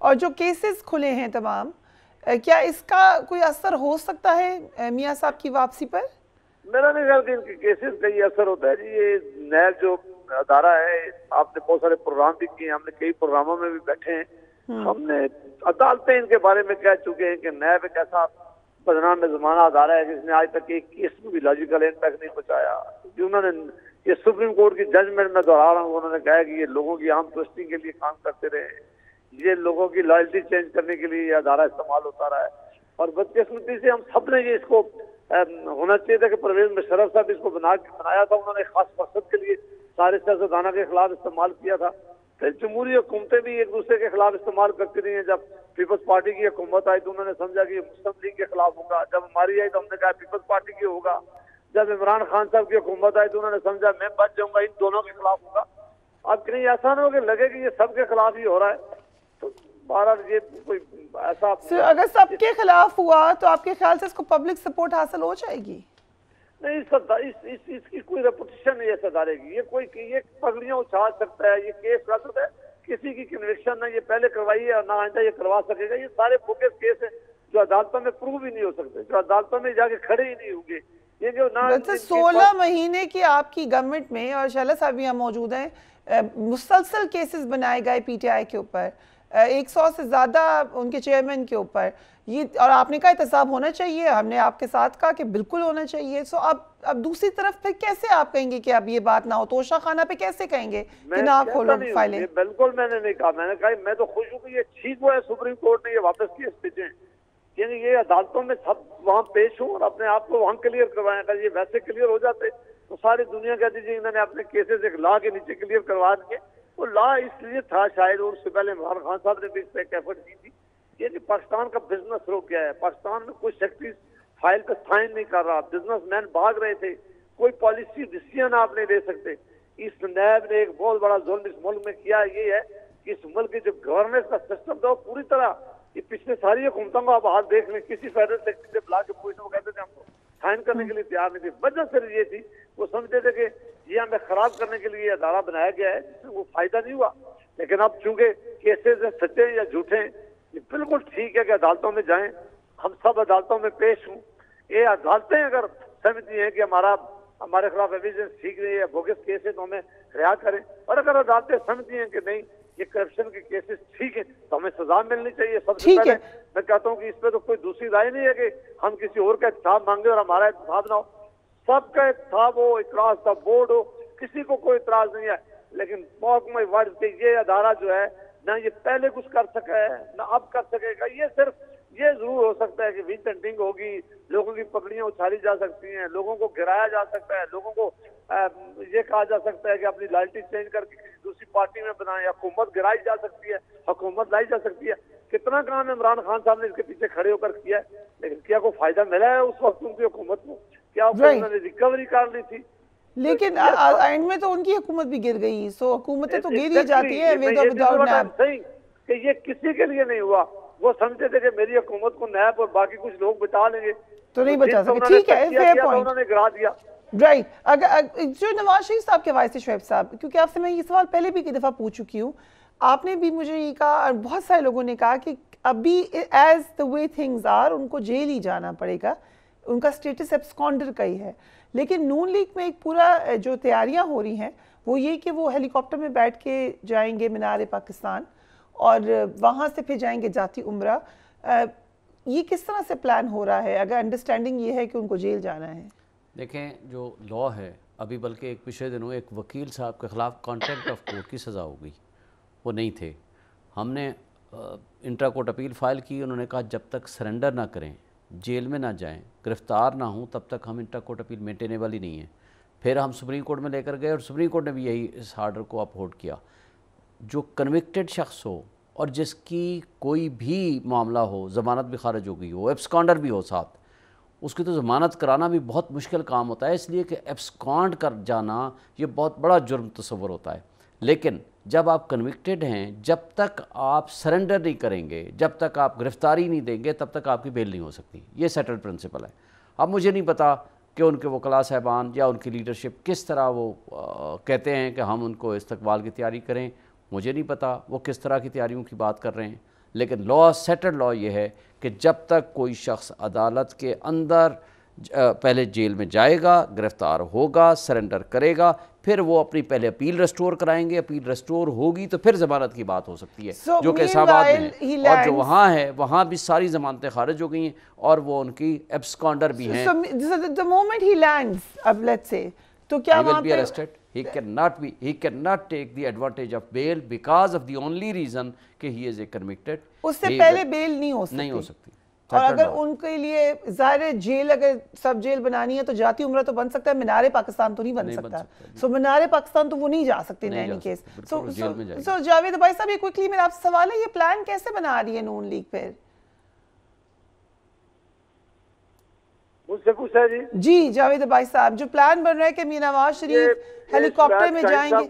Speaker 1: और जो केसेस खुले हैं तमाम, क्या इसका कोई असर हो सकता है मियां साहब की वापसी पर?
Speaker 5: मेरा नहीं ख्याल कि इनके केसेस का ये असर होता है जी। ये नया जो अदारा है, आपने बहुत सारे प्रोग्राम भी किए, हमने कई प्रोग्रामों में भी बैठे हैं, हमने अदालतें इनके बारे में कह चुके हैं कि नैब एक ऐसा बदनाम जमाना अदारा है जिसने आज तक एक केस में भी लॉजिकल इम्पैक्ट नहीं पहुंचाया। उन्होंने ये सुप्रीम कोर्ट की जजमेंट में दोहरा रहा हूँ, उन्होंने कहा कि ये लोगों की आम ट्रस्टिंग के लिए काम करते रहे, ये लोगों की लॉयल्टी चेंज करने के लिए ये अदारा इस्तेमाल होता रहा है। और बदकिस्मती से हम सब ने ये इसको होना चाहिए था कि परवेज मुशर्रफ साहब इसको बनाया था, उन्होंने खास मकसद के लिए सारे सियासतदानों के खिलाफ इस्तेमाल किया था। फिर जमहूरी हुकूमतें भी एक दूसरे के खिलाफ इस्तेमाल करती रही हैं। जब पीपल्स पार्टी की हुकूमत आई तो उन्होंने समझा कि मुस्लिम लीग के खिलाफ होगा, जब हमारी आई तो हमने कहा पीपल्स पार्टी की होगा, जब इमरान खान साहब की हुकूमत आई तो उन्होंने समझा मैं बच जाऊंगा, इन दोनों के खिलाफ होगा। अब कहीं ऐसा ना हो कि लगे कि ये सबके खिलाफ ही हो रहा है, तो बहरहाल ये कोई ऐसा
Speaker 1: अगर सबके खिलाफ हुआ तो आपके ख्याल से इसको पब्लिक सपोर्ट हासिल हो जाएगी?
Speaker 5: नहीं, इसकी कोई रेपुटेशन नहीं है सदारे की। ये पगड़ियां उछाल सकता है, ये केस गलत है, किसी की कन्विक्शन ना ये पहले करवाई है और ना आइंदा ये करवा सकेगा। ये सारे बोगस केस हैं जो अदालतों में प्रूव ही नहीं हो सकते, जो अदालतों में जाके खड़े ही नहीं होंगे। ये जो ना
Speaker 1: 16 महीने की आपकी गवर्नमेंट में, और शैला साहब भी यहाँ मौजूद हैं, मुसलसल केसेस बनाए गए पीटीआई के ऊपर, 100 से ज्यादा उनके चेयरमैन के ऊपर, ये और आपने कहा एहतसाब होना चाहिए, हमने आपके साथ कहा कि बिल्कुल होना चाहिए। सो अब दूसरी तरफ फिर कैसे आप कहेंगे कि अब ये बात ना हो? तोशा खाना पे कैसे कहेंगे कि ना खोलो फाइलें?
Speaker 5: बिल्कुल मैंने नहीं कहा, मैंने कहा मैं तो खुश हूँ कि ये ठीक हुआ है सुप्रीम कोर्ट ने ये वापस केस भेजे, यानी ये अदालतों में सब वहाँ पेश हूँ और अपने आप को वहाँ क्लियर करवाएं। अगर ये वैसे क्लियर हो जाते तो सारी दुनिया कहती थी इन्होंने अपने केसेस एक लॉ के नीचे क्लियर करवा दिए। वो लॉ इसलिए था शायद, और उससे पहले इमरान खान साहब ने भी इस पर एक एफर्ट की थी, ये कि पाकिस्तान का बिजनेस रुक गया है, पाकिस्तान में कोई सेक्रेटरी फाइल पे साइन नहीं कर रहा, बिजनेसमैन भाग रहे थे, कोई पॉलिसी डिसीजन आप नहीं ले सकते। इस नैब ने एक बहुत बड़ा जुल्म इस मुल्क में किया, ये है कि इस मुल्क की जो गवर्नेंस का सिस्टम था वो पूरी तरह, ये पिछले सारी हुकूमतों को आप हाथ देख लें, किसी फेडरल सेक्रेटरी से बुला के पूछते वो कहते थे हमको साइन करने के लिए तैयार नहीं थे। वजह सिर्फ ये थी, वो समझते थे कि ये हमें खराब करने के लिए अदारा बनाया गया है जिससे वो फायदा नहीं हुआ। लेकिन अब चूंकि केसेस सच्चे या झूठे, ये बिल्कुल ठीक है कि अदालतों में जाएं, हम सब अदालतों में पेश हूँ। ये अदालतें अगर समझती हैं कि हमारे खिलाफ एविडेंस ठीक नहीं है, बोगस केस है, तो हमें रिहा करें, और अगर अदालतें समझती हैं कि नहीं ये करप्शन के केसेस ठीक है तो हमें सजा मिलनी चाहिए। सबसे पहले मैं कहता हूँ कि इस पे तो कोई दूसरी राय नहीं है कि हम किसी और का एहतसाब मांगे और हमारा एहतसाब ना हो। सबका एहतसाब हो, इतराज का बोर्ड हो, किसी को कोई इतराज नहीं है, लेकिन महकमा वर्ड के ये अदारा जो है ना ये पहले कुछ कर सका है ना अब कर सकेगा। ये सिर्फ ये जरूर हो सकता है कि विंड हंटिंग होगी, लोगों की पकड़ियां उछाली जा सकती हैं, लोगों को गिराया जा सकता है, लोगों को ये कहा जा सकता है कि अपनी लॉयल्टी चेंज करके किसी दूसरी पार्टी में बनाए, हुकूमत गिराई जा सकती है, हुकूमत लाई जा सकती है। कितना काम इमरान खान साहब ने इसके पीछे खड़े होकर किया है, लेकिन क्या कोई फायदा मिला है उस वक्त उनकी हुकूमत को? क्या उन्होंने रिकवरी कर ली थी?
Speaker 1: लेकिन एंड में तो उनकी हुकूमत भी गिर गई। सो हुकूमतें तो गिर ही जाती है विदाउट नैब।
Speaker 5: सही कि ये किसी के लिए नहीं हुआ, वो समझते थे कि मेरी हुकूमत को नैब और बाकी कुछ लोग बचा लेंगे,
Speaker 1: तो नहीं बचा सके। ठीक है, फेयर पॉइंट,
Speaker 5: उन्होंने गिरा दिया।
Speaker 1: राइट। अगर जो नवाज शरीफ साहब के हवाले से शुएब साहब, क्योंकि आपसे मैं ये सवाल पहले भी कई दफ़ा पूछ चुकी हूँ, आपने भी मुझे ये कहा और बहुत सारे लोगों ने कहा कि अभी as the way things are उनको जेल ही जाना पड़ेगा, उनका स्टेटस एब्सकॉन्डर का ही है। लेकिन नून लीग में एक पूरा जो तैयारियां हो रही हैं वो ये कि वो हेलीकॉप्टर में बैठ के जाएंगे मीनार पाकिस्तान और वहाँ से फिर जाएंगे जाती उम्रा। ये किस तरह से प्लान हो रहा है अगर अंडरस्टैंडिंग ये है कि उनको जेल जाना है?
Speaker 3: देखें, जो लॉ है अभी, बल्कि एक पिछले दिनों एक वकील साहब के ख़िलाफ़ कॉन्टेम्प्ट ऑफ कोर्ट की सज़ा हो गई, वो नहीं थे। हमने इंट्रा कोर्ट अपील फ़ाइल की, उन्होंने कहा जब तक सरेंडर ना करें जेल में ना जाएं, गिरफ़्तार ना हों, तब तक हम इंटर कोर्ट अपील मेंटेनेबल ही नहीं है। फिर हम सुप्रीम कोर्ट में लेकर गए और सुप्रीम कोर्ट ने भी यही इस आर्डर को अपहोल्ड किया। जो कन्विक्टेड शख्स हो और जिसकी कोई भी मामला हो, ज़मानत भी खारिज हो गई हो, एब्सकॉन्डर भी हो साथ, उसकी तो ज़मानत कराना भी बहुत मुश्किल काम होता है, इसलिए कि एब्सकॉन्ड कर जाना ये बहुत बड़ा जुर्म तस्वर होता है। लेकिन जब आप कन्विक्टेड हैं, जब तक आप सरेंडर नहीं करेंगे, जब तक आप गिरफ़्तारी नहीं देंगे, तब तक आपकी बेल नहीं हो सकती। ये सेटल्ड प्रिंसिपल है। अब मुझे नहीं पता कि उनके वकला साहबान या उनकी लीडरशिप किस तरह वो कहते हैं कि हम उनको इस्तकबाल की तैयारी करें, मुझे नहीं पता वो किस तरह की तैयारियों की बात कर रहे हैं। लेकिन लॉ, सेटल्ड लॉ ये है कि जब तक कोई शख्स अदालत के अंदर पहले जेल में जाएगा, गिरफ़्तार होगा, सरेंडर करेगा, फिर वो अपनी पहले अपील रेस्टोर कराएंगे, अपील रेस्टोर होगी तो फिर ज़मानत की बात हो सकती है, जो कि इस्लामाबाद में है। और जो वहाँ है, वहाँ भी सारी ज़मानतें खारिज हो गई हैं और वो उनकी एब्सकॉन्डर भी हैं।
Speaker 1: the moment he lands, अब let's say, तो क्या
Speaker 3: he will be arrested. He cannot take the advantage of bail because of the only reason कि he is a convicted.
Speaker 1: उससे पहले बेल नहीं हो सकती।
Speaker 3: नहीं हो सकती।
Speaker 1: और अगर उनके लिए ज़ाहिर जेल, अगर सब जेल बनानी है तो जाती उम्र तो बन सकता है, मीनारे पाकिस्तान तो नहीं बन सकता। सो मीनारे पाकिस्तान तो वो नहीं जा सकते इन एनी केस। सो जावेद भाई साहब, ये क्विकली मेरा आपसे सवाल है, ये प्लान कैसे बना रही है नून लीग फिर?
Speaker 5: मुझसे पूछा
Speaker 1: जी जावेद भाई साहब, जो प्लान बन रहा है कि मीर नवाज शरीफ हेलीकॉप्टर में जाएंगे,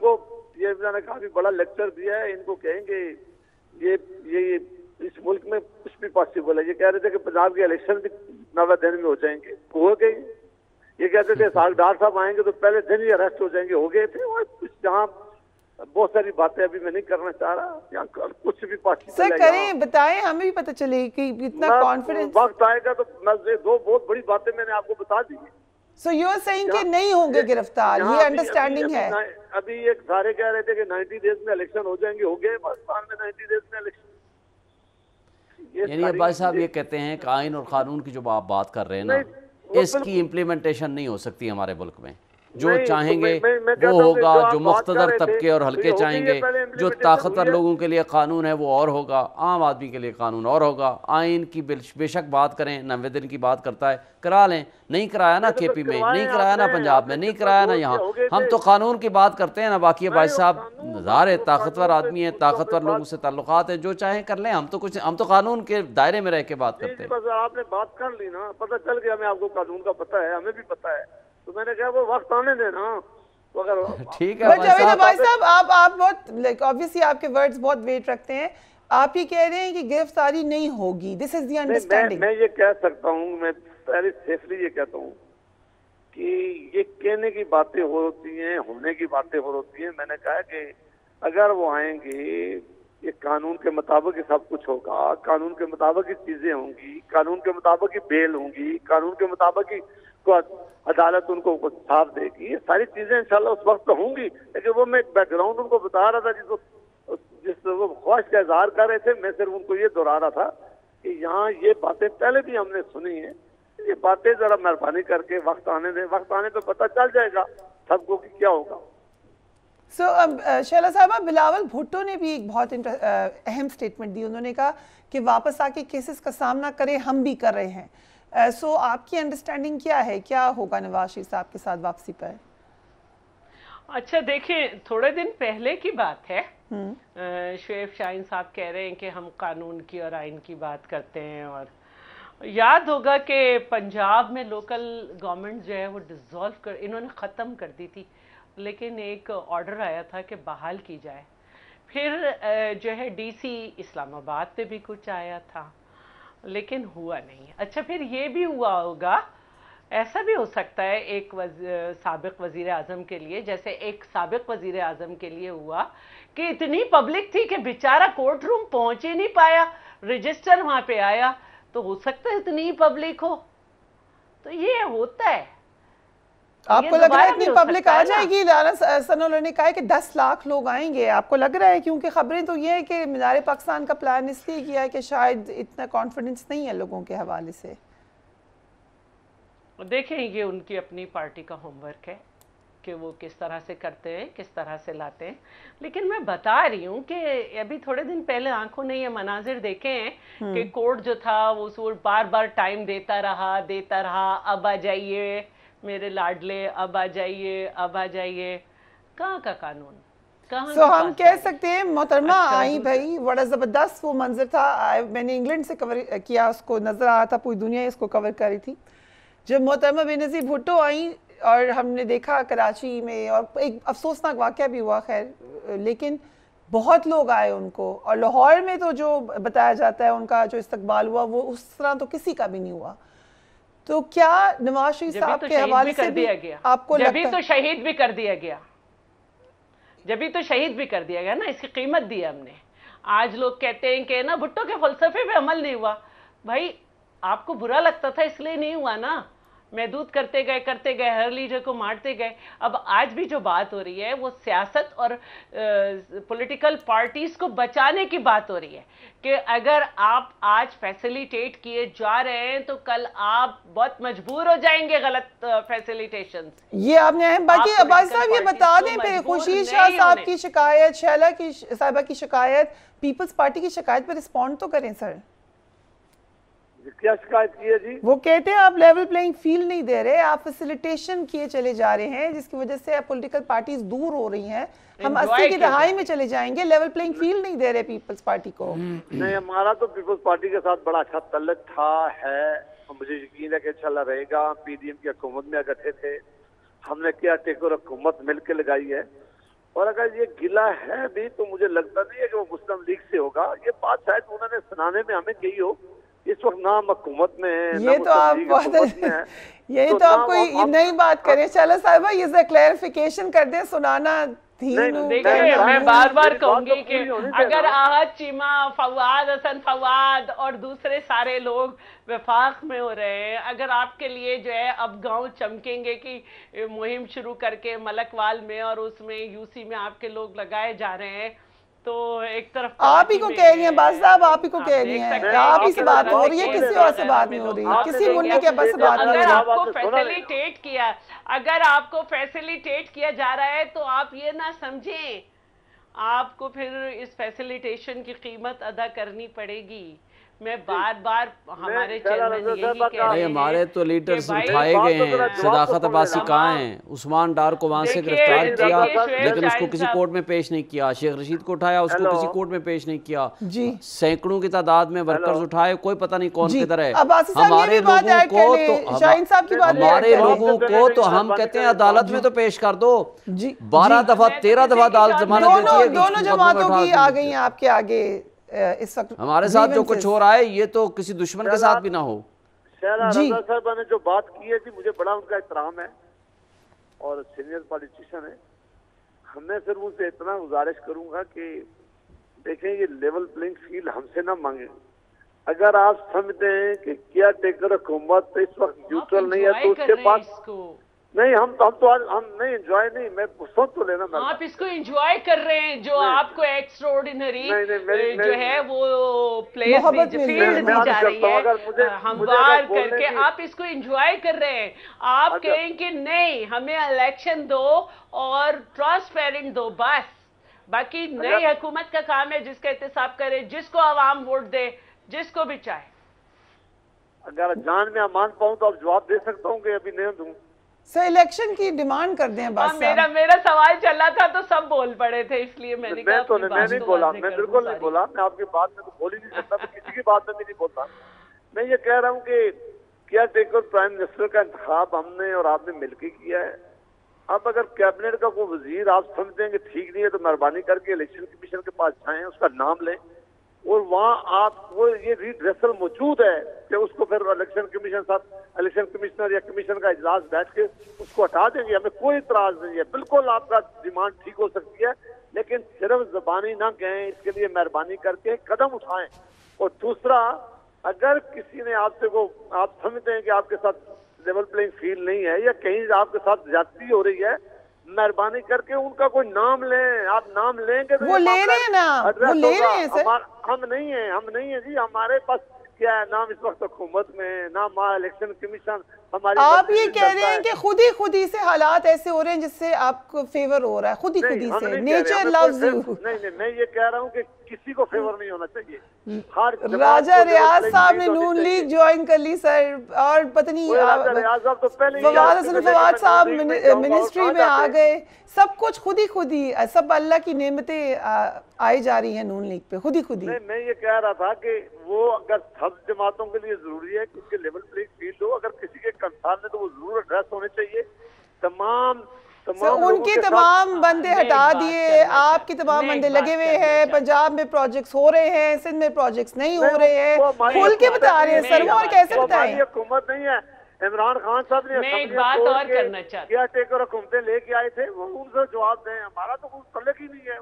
Speaker 5: ये मैंने काफी बड़ा लेक्चर दिया है, इनको कहेंगे ये इस मुल्क में कुछ भी पॉसिबल है। ये कह रहे थे कि पंजाब के इलेक्शन भी 90 दिन में हो जाएंगे, हो गए। ये कहते थे सागदार साहब आएंगे तो पहले दिन ही अरेस्ट हो जाएंगे, हो गए थे। और कुछ जहाँ बहुत सारी बातें अभी मैं नहीं करना चाह रहा, यहाँ कुछ भी पॉसिबल है।
Speaker 1: सर करें, बताएं, हमें भी पता चले कि इतना कॉन्फिडेंस।
Speaker 5: वक्त आएगा तो मैं दो बहुत बड़ी बातें मैंने आपको बता दी।
Speaker 1: सो यू आर सेइंग कि नहीं होंगे गिरफ्तार, ये अंडरस्टैंडिंग है।
Speaker 5: अभी एक सारे कह रहे थे कि 90 डेज में इलेक्शन हो जाएंगे, हो गए पाकिस्तान में 90 डेज में इलेक्शन।
Speaker 3: यानी अब्बास साहब ये कहते हैं कि आइन और कानून की जो आप बात कर रहे हैं ना, इसकी इम्प्लीमेंटेशन नहीं हो सकती हमारे मुल्क में। जो चाहेंगे वो होगा, जो मुख्तदर तबके और हल्के चाहेंगे, जो ताकतवर लोगों के लिए कानून है वो और होगा, आम आदमी के लिए कानून और होगा। आइन की बेशक बात करें, 90 दिन की बात करता है, करा लें। नहीं कराया ना केपी में, नहीं कराया ना पंजाब में, नहीं कराया ना यहाँ। हम तो कानून की बात करते हैं ना। बाकी भाई साहब ज़ाहिर है ताकतवर आदमी है, ताकतवर लोगों से ताल्लुकात है, जो चाहें कर लें। हम तो कानून के दायरे में रह के बात करते हैं।
Speaker 5: आपने बात कर ली ना, पता चल गया, हमें आपको कानून का पता है, हमें भी पता है, तो मैंने कहा वो वक्त आने देना। तो अगर
Speaker 3: ठीक है
Speaker 1: भाई साहब, आप बहुत लाइक ऑब्वियसली आपके वर्ड्स बहुत वेट रखते हैं। आप ये कह रहे हैं कि गिरफ्तारी नहीं होगी, दिस इज द अंडरस्टैंडिंग।
Speaker 5: मैं ये कह सकता हूँ, मैं पहले सेफली ये कहता हूँ कि ये कहने की बातें हो होती हैं, होने की बातें हो होती हैं। मैंने कहा कि अगर वो आएंगे, ये कानून के मुताबिक ही सब कुछ होगा, कानून के मुताबिक ही चीजें होंगी, कानून के मुताबिक ही बेल होंगी, कानून के मुताबिक ही अदालत उनको साफ देगी। ये सारी चीजें इंशाल्लाह उस वक्त होंगी। लेकिन वो मैं एक बैकग्राउंड उनको बता रहा था, जिस वो ख्वाहिश का इजहार कर रहे थे, मैं सिर्फ उनको ये दोहरा रहा था कि यहाँ ये बातें पहले भी हमने सुनी है। ये बातें जरा मेहरबानी करके वक्त आने दें, वक्त आने पे पता चल जाएगा सबको कि क्या होगा।
Speaker 1: शैला साहबा, बिलावल भुट्टो ने भी एक बहुत अहम स्टेटमेंट दी। उन्होंने कहा कि वापस आके केसेस का सामना करें, हम भी कर रहे हैं। आपकी अंडरस्टैंडिंग क्या है, क्या होगा नवाज शरीफ साहब के साथ वापसी पर?
Speaker 4: अच्छा देखें, थोड़े दिन पहले की बात है, शुएब शाहीन साहब कह रहे हैं कि हम कानून की और आइन की बात करते हैं। और याद होगा कि पंजाब में लोकल गवर्नमेंट जो है वो डिसॉल्व कर, इन्होंने ख़त्म कर दी थी, लेकिन एक ऑर्डर आया था कि बहाल की जाए। फिर जो है डीसी इस्लामाबाद पे भी कुछ आया था, लेकिन हुआ नहीं। अच्छा, फिर ये भी हुआ होगा, ऐसा भी हो सकता है एक साबिक वज़ीर आज़म के लिए, जैसे एक साबिक वज़ीर आज़म के लिए हुआ कि इतनी पब्लिक थी कि बेचारा कोर्ट रूम पहुंच ही नहीं पाया, रजिस्टर वहां पे आया, तो हो सकता है इतनी पब्लिक हो। तो ये होता है।
Speaker 1: आपको लग रहा है इतनी पब्लिक आ जाएगी? सनोल्ला ने कहा है कि 10 लाख लोग आएंगे, आपको लग रहा है? क्योंकि खबरें तो ये है कि मीनारे पाकिस्तान का प्लान इसलिए किया है कि शायद इतना कॉन्फिडेंस नहीं है लोगों के हवाले से।
Speaker 4: देखें, ये उनकी अपनी पार्टी का होमवर्क है कि वो किस तरह से करते हैं, किस तरह से लाते हैं। लेकिन मैं बता रही हूँ कि अभी थोड़े दिन पहले आंखों ने ये मनाजिर देखे हैं कि कोर्ट जो था वो बार बार टाइम देता रहा, अब आ जाइए मेरे लाडले, अब आ जाइए, अब आ जाइए। कहाँ का कानून, कहाँ
Speaker 1: हम कह सकते हैं मोहतरमा आई भाई, बड़ा ज़बरदस्त वो मंजर था। मैंने इंग्लैंड से कवर किया, उसको नज़र आ रहा था, पूरी दुनिया इसको कवर कर रही थी। जब मोहतरमा बेनज़ीर भुट्टो आई और हमने देखा कराची में, और एक अफसोसनाक वाक़या भी हुआ खैर, लेकिन बहुत लोग आए उनको, और लाहौर में तो जो बताया जाता है उनका जो इस्तकबाल हुआ वो उस तरह तो किसी का भी नहीं हुआ। तो क्या नवाज शरीफ साहब के हवाले से भी आपको लगता है?
Speaker 4: जब तो शहीद भी कर दिया गया, जब तो शहीद भी कर दिया गया ना, इसकी कीमत दी हमने। आज लोग कहते हैं कि ना भुट्टो के फलसफे पे अमल नहीं हुआ। भाई आपको बुरा लगता था इसलिए नहीं हुआ ना, महदूद करते गए, हर लीडर को मारते गए। अब आज भी जो बात हो रही है वो सियासत और पॉलिटिकल पार्टीज को बचाने की बात हो रही है कि अगर आप आज फैसिलिटेट किए जा रहे हैं तो कल आप बहुत मजबूर हो जाएंगे गलत फैसिलिटेशन।
Speaker 1: ये आपने अहम बाकी अब्बास साहब ये बता दें पे खुर्शीद शाह साहब की शिकायत, शैला की साहिबा की शिकायत, पीपल्स पार्टी की शिकायत पर रिस्पॉन्ड तो करें सर।
Speaker 5: क्या शिकायत की है जी?
Speaker 1: वो कहते हैं आप लेवल प्लेइंग फील्ड नहीं दे रहे, आप फैसिलिटेशन किए चले जा रहे हैं जिसकी वजह से पॉलिटिकल पार्टीज दूर हो रही हैं। हम 80 की दहाई में चले जाएंगे, लेवल प्लेइंग फील्ड नहीं दे रहे पीपल्स पार्टी को।
Speaker 5: नहीं, हमारा तो पीपल्स पार्टी के साथ बड़ा अच्छा तल्लुक था, है, मुझे यकीन है कि इंशाल्लाह रहेगा। पीडीएम की हुकूमत में अगर थे, हमने क्या टेकर हुकूमत मिलकर लगाई है, और अगर ये गिला है भी तो मुझे लगता नहीं है कि वो मुस्लिम लीग से होगा। ये बात शायद उन्होंने सुनाने में हमें कही हो, इस वक्त ना हुकूमत में है,
Speaker 1: ये तो आप बहुत यही तो आपको ये नई बात करें। चलो साहिबा ये क्लैरिफिकेशन कर दें, सुनाना थी।
Speaker 4: देखिए मैं बार बार कहूंगी कि अगर आहत चीमा, फवाद, हसन फवाद और दूसरे सारे लोग वफाक में हो रहे हैं, अगर आपके लिए जो है अब गांव चमकेंगे कि मुहिम शुरू करके मलकवाल में और उसमें यूसी में आपके लोग लगाए जा रहे हैं, तो एक तरफ
Speaker 1: आप ही को कह रही हैं बास साहब, आप ही को कह रही हैं, आप ही से बात हो रही है, किसी और से बात नहीं हो रही है, किसी मुन्ने के बस बात नहीं हो रही।
Speaker 4: अगर आपको फैसिलिटेट किया, अगर आपको फैसिलिटेट किया जा रहा है तो आप ये ना समझें आपको फिर इस फैसिलिटेशन की कीमत अदा करनी पड़ेगी। मैं बार बार हमारे चेयरमैन यही कह रहे हैं,
Speaker 3: हमारे तो लीडर्स उठाए गए हैं, सदाकत अब्बासी कहाँ हैं, उस्मान डार को वहां से गिरफ्तार किया लेकिन उसको किसी कोर्ट में पेश नहीं किया, शेख रशीद को उठाया उसको किसी कोर्ट में पेश नहीं किया, सैकड़ों की तादाद में वर्कर्स उठाए, कोई पता नहीं कौन किधर है। हमारे लोगों को तो हम कहते हैं अदालत में तो पेश कर दो, 12 दफा 13 दफा अदालत जमानत देती है,
Speaker 1: दोनों जमातों की आ गई हैं आपके आगे। इस वक्त
Speaker 3: हमारे साथ जो कुछ हो रहा है ये तो किसी दुश्मन के साथ भी ना हो।
Speaker 5: शहला रज़ा साहब ने जो बात की है जी, मुझे बड़ा उनका एहतराम है और सीनियर पॉलिटिशियन है। मैं फिर उनसे इतना गुजारिश करूंगा कि देखें ये लेवल प्लेइंग फील्ड हमसे ना मांगे। अगर आप समझते हैं कि क्या टेकर हुकूमत इस वक्त न्यूट्रल नहीं है तो उसके पास नहीं, हम नहीं एंजॉय नहीं, मैं सुन तो लेना।
Speaker 4: आप इसको एंजॉय कर रहे हैं जो आपको एक्स्ट्राऑर्डिनरी जो है वो प्लेस फील्ड दी जा रही है हमवार करके, आप इसको एंजॉय कर रहे हैं। आप कहें कि नहीं हमें इलेक्शन दो और ट्रांसपेरेंट दो, बस बाकी नई हुकूमत का काम है जिसका एहतसाब करे, जिसको आवाम वोट दे, जिसको भी चाहे।
Speaker 5: अगर जान में अमान पाऊं तो अब जवाब दे सकता हूँ कि अभी नहीं दूं।
Speaker 1: सर इलेक्शन की डिमांड कर दें बस।
Speaker 4: मेरा सवाल चला था तो सब बोल पड़े थे, इसलिए मैंने कहा
Speaker 5: मैं नहीं बोला, मैं बिल्कुल नहीं बोला, मैं आपकी बात में तो बोल ही नहीं सकता, मैं किसी की बात में भी नहीं बोलता। मैं ये कह रहा हूँ कि क्या टेकर प्राइम मिनिस्टर का इंतखाब हमने और आपने मिलकर किया है। अब अगर कैबिनेट का कोई वजीर आप समझते हैं कि ठीक नहीं है तो मेहरबानी करके इलेक्शन कमीशन के पास जाएं, उसका नाम लें और वहाँ आप वो ये रीड्रेसल मौजूद है कि उसको फिर इलेक्शन कमीशन साहब, इलेक्शन कमिश्नर या कमीशन का इजलास बैठ के उसको हटा देंगे, हमें कोई इतराज नहीं है। बिल्कुल आपका डिमांड ठीक हो सकती है, लेकिन सिर्फ जबानी ना कहें, इसके लिए मेहरबानी करके कदम उठाएं। और दूसरा, अगर किसी ने आपसे को आप समझते हैं कि आपके साथ लेवल प्लेइंग फील्ड नहीं है या कहीं आपके साथ ज्यादती हो रही है, मेहरबानी करके उनका कोई नाम लें। आप नाम लेंगे तो
Speaker 1: वो ले रहे हैं ना, वो ले रहे हैं सर।
Speaker 5: हम नहीं है जी, हमारे पास क्या है, ना इस वक्त हुकूमत में, ना इलेक्शन कमीशन हमारी।
Speaker 1: आप ये कह रहे हैं कि खुद ही से हालात ऐसे हो रहे हैं जिससे आपको फेवर हो रहा है, खुद ही से, नेचर लव्स यू।
Speaker 5: नहीं, मैं ये कह रहा हूँ कि किसी को फेवर नहीं होना चाहिए।
Speaker 1: राजा रियाज साहब ने नून लीग ज्वाइन कर ली सर, और पता नहीं फवाद साहब मिनिस्ट्री में आ गए, सब कुछ खुद ही सब अल्लाह की नेमतें आई जा रही हैं नून लीग पे खुद ही।
Speaker 5: मैं ये कह रहा था कि वो अगर सब जमातों के लिए जरूरी है कि उसके लेवल प्लेइंग फील्ड हो, अगर किसी के कंसर्न है तो वो जरूर एड्रेस होने चाहिए। तमाम
Speaker 1: उनके तमाम बंदे हटा दिए, आपके तमाम बंदे लगे हुए हैं, पंजाब में प्रोजेक्ट्स हो रहे हैं, सिंध में प्रोजेक्ट्स नहीं हो रहे हैं, खुल के बता रहे हैं सर, वो और कैसे बताएं?
Speaker 5: हुकूमत नहीं है, इमरान खान साहब ने
Speaker 4: मैं एक बात और करना चाहती हूं,
Speaker 5: टेकर हुकूमतें लेके आए थे, वो उनसे जवाब दें, हमारा तो कुछ तल्लुक ही नहीं है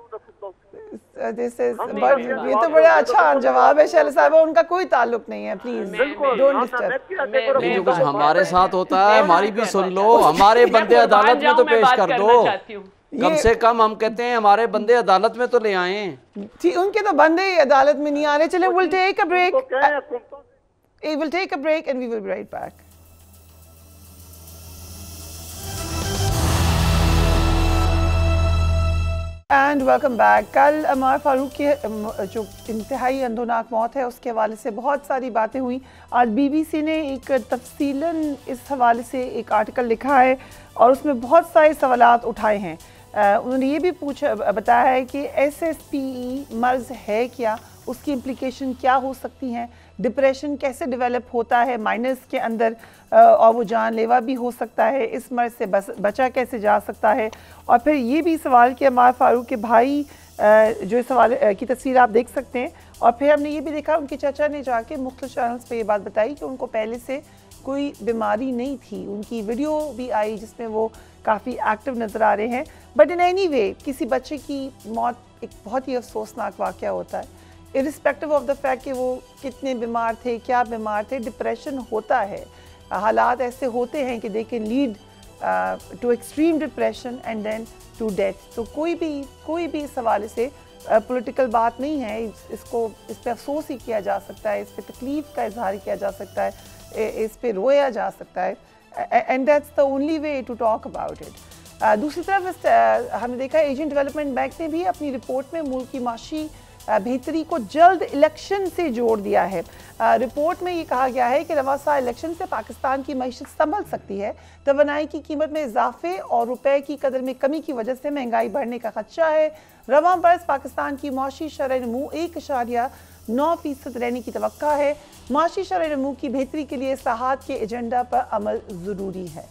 Speaker 1: ये तो बड़ा अच्छा जवाब है शैल साहब, उनका कोई ताल्लुक नहीं है, प्लीज डोंट डिस्टर्ब।
Speaker 3: जो कुछ हमारे साथ होता है हमारी भी सुन लो, हमारे बंदे अदालत में तो पेश कर दो, कम से कम हम कहते हैं हमारे बंदे अदालत में तो ले आए।
Speaker 1: उनके तो बंदे ही अदालत में नहीं आ रहे। चले we'll take a break, we'll take a break and we will be right back. And welcome back. कल अमार फारूक की जो इंतहाई अंधोनाक मौत है उसके हवाले से बहुत सारी बातें हुई। आज बीबीसी ने एक तफसीलन इस हवाले से एक आर्टिकल लिखा है और उसमें बहुत सारे सवालात उठाए हैं। उन्होंने ये भी बताया है कि SSPE मर्ज़ है क्या, उसकी इम्प्लिकेशन क्या हो सकती हैं, डिप्रेशन कैसे डेवलप होता है माइनर्स के अंदर और वो जानलेवा भी हो सकता है, इस मर्ज़ से बचा कैसे जा सकता है। और फिर ये भी सवाल कि अमार फारूक के भाई जो इस सवाल की तस्वीर आप देख सकते हैं। और फिर हमने ये भी देखा उनके चाचा ने जाके मुख्तलिफ चैनल्स पे ये बात बताई कि उनको पहले से कोई बीमारी नहीं थी। उनकी वीडियो भी आई जिसमें वो काफ़ी एक्टिव नज़र आ रहे हैं। बट इन एनी वे किसी बच्चे की मौत एक बहुत ही अफसोसनाक वाक़या होता है, इरिस्पेक्टिव ऑफ द फैक्ट कि वो कितने बीमार थे, क्या बीमार थे। डिप्रेशन होता है, हालात ऐसे होते हैं कि they can lead to extreme depression and then to death. तो कोई भी इस हवाले से पॉलिटिकल बात नहीं है, इस पे अफसोस ही किया जा सकता है, इस पे तकलीफ़ का इजहार किया जा सकता है, इस पे रोया जा सकता है, and that's the only way to talk about it. दूसरी तरफ हमने देखा एशियन डेवलपमेंट बैंक ने भी अपनी रिपोर्ट में मुल्क की माशी बेहतरी को जल्द इलेक्शन से जोड़ दिया है। रिपोर्ट में ये कहा गया है कि रवा साल इलेक्शन से पाकिस्तान की मईशत संभल सकती है। तवानाई की कीमत में इजाफे और रुपए की कदर में कमी की वजह से महंगाई बढ़ने का खदशा है। रवा बरस पाकिस्तान की माशी शरह नमू 1.9% रहने की तवक्का है। माशी शरह नमू की बेहतरी के लिए इस्लाहात के एजेंडा पर अमल ज़रूरी है।